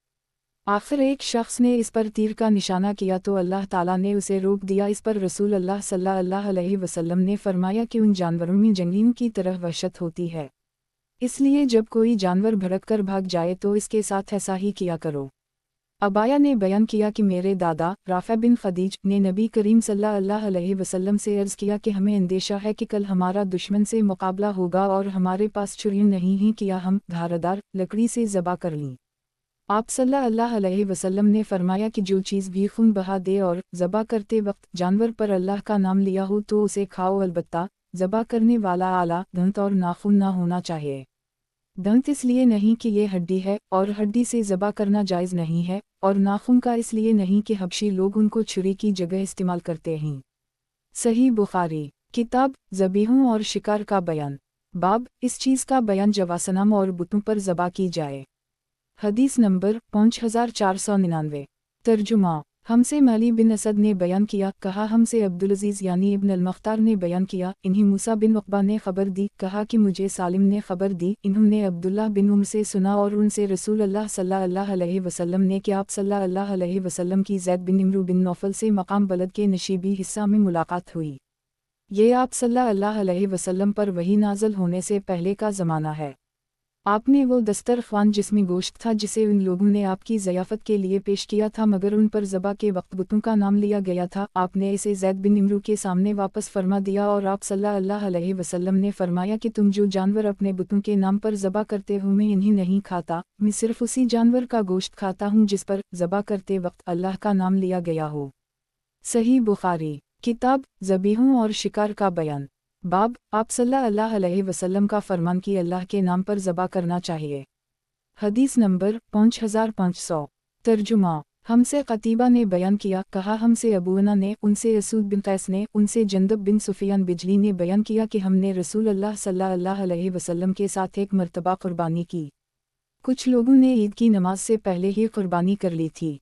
आखिर एक शख्स ने इस पर तीर का निशाना किया तो अल्लाह ताला ने उसे रोक दिया। इस पर रसूल अल्लाह सल्लल्लाहु अलैहि वसल्लम ने फरमाया कि उन जानवरों में जंगलियों की तरह वहशत होती है, इसलिए जब कोई जानवर भड़क कर भाग जाए तो इसके साथ ऐसा ही किया करो। अबाया ने बयान किया कि मेरे दादा राफ़ा बिन खदीज ने नबी करीम सल्लल्लाहु अलैहि वसल्लम से अर्ज़ किया कि हमें अंदेशा है कि कल हमारा दुश्मन से मुकाबला होगा और हमारे पास छुरियां नहीं हैं, किया हम धारदार लकड़ी से ज़बा कर लीं। आप सल्लल्लाहु अलैहि वसल्लम ने फरमाया कि जो चीज़ भी खून बहा दे और ज़बा करते वक्त जानवर पर अल्लाह का नाम लिया हो तो उसे खाओ, अलबत्ता ज़बा करने वाला आला दंत और नाखून ना होना चाहिए। दंत इसलिए नहीं कि ये हड्डी है और हड्डी से ज़बा करना जायज़ नहीं है, और नाखून का इसलिए नहीं कि हबशी लोग उनको छुरी की जगह इस्तेमाल करते हैं। सही बुखारी किताब ज़बीहों और शिकार का बयान। बाब इस चीज़ का बयान जवासनम और बुतों पर ज़बा की जाए। हदीस नंबर 5499। तर्जुमा हमसे माली बिन असद ने बयान किया, कहा हमसे अब्दुल अजीज़ यानी इब्न अल-मुख्तार ने बयान किया, इन्हीं मूसा बिन उक़बा ने खबर दी, कहा कि मुझे सालिम ने खबर दी, इन्होंने अब्दुल्लाह बिन उम्र से सुना और उनसे रसूल अल्लाह सल्लल्लाहु अलैहि वसल्लम ने कि आप सल्लल्लाहु अलैहि वसल्लम की ज़ैद बिन इम्रू बिन नौफल से मकाम बलद के नशीबी हिस्सा में मुलाकात हुई। ये आप सल्लल्लाहु अलैहि वसल्लम पर वही नाज़िल होने से पहले का ज़माना है। आपने वो दस्तरख्वान जिसमें गोश्त था जिसे उन लोगों ने आपकी ज़ियाफ़त के लिए पेश किया था मगर उन पर ज़बा के वक्त बुतों का नाम लिया गया था, आपने इसे ज़ैद बिन इम्रू के सामने वापस फरमा दिया और आप सल्लल्लाहु अलैहि वसल्लम ने फरमाया कि तुम जो जानवर अपने बुतों के नाम पर ज़बा करते हो मैं इन्हीं नहीं खाता, मैं सिर्फ़ उसी जानवर का गोश्त खाता हूँ जिस पर ज़बा करते वक्त अल्लाह का नाम लिया गया हो। सही बुखारी किताब ज़बीहों और शिकार का बयान। बाब आप सल्लल्लाहु अलैहि वसल्लम का फरमान कि अल्लाह के नाम पर ज़बा करना चाहिए। हदीस नंबर 5500। तर्जुमा हमसे क़तीबा ने बयान किया, कहा हमसे अबूना ने, उनसे असूद बिन कैस ने, उनसे जंदब बिन सुफियान बिजली ने बयान किया कि हमने रसूल अल्लाह सल्लल्लाहु अलैहि वसल्लम के साथ एक मरतबा क़ुरबानी की। कुछ लोगों ने ईद की नमाज से पहले ही क़ुरबानी कर ली थी।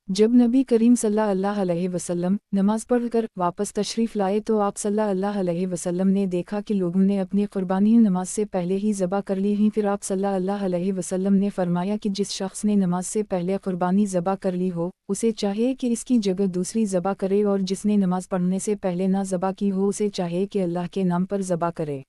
जब नबी करीम सल्लल्लाहु अलैहि वसल्लम नमाज पढ़कर वापस तशरीफ़ लाए तो आप सल्लल्लाहु अलैहि वसल्लम ने देखा कि लोगों ने अपनी क़ुरबानी नमाज से पहले ही ज़बा कर ली हैं। फिर आप सल्लल्लाहु अलैहि वसल्लम ने फरमाया कि जिस शख्स ने नमाज से पहले क़ुरबानी ज़बा कर ली हो उसे चाहिए कि इसकी जगह दूसरी ज़बा करे, और जिसने नमाज पढ़ने से पहले ना ज़बा की हो उसे चाहिए कि अल्लाह के नाम पर ज़बा करे।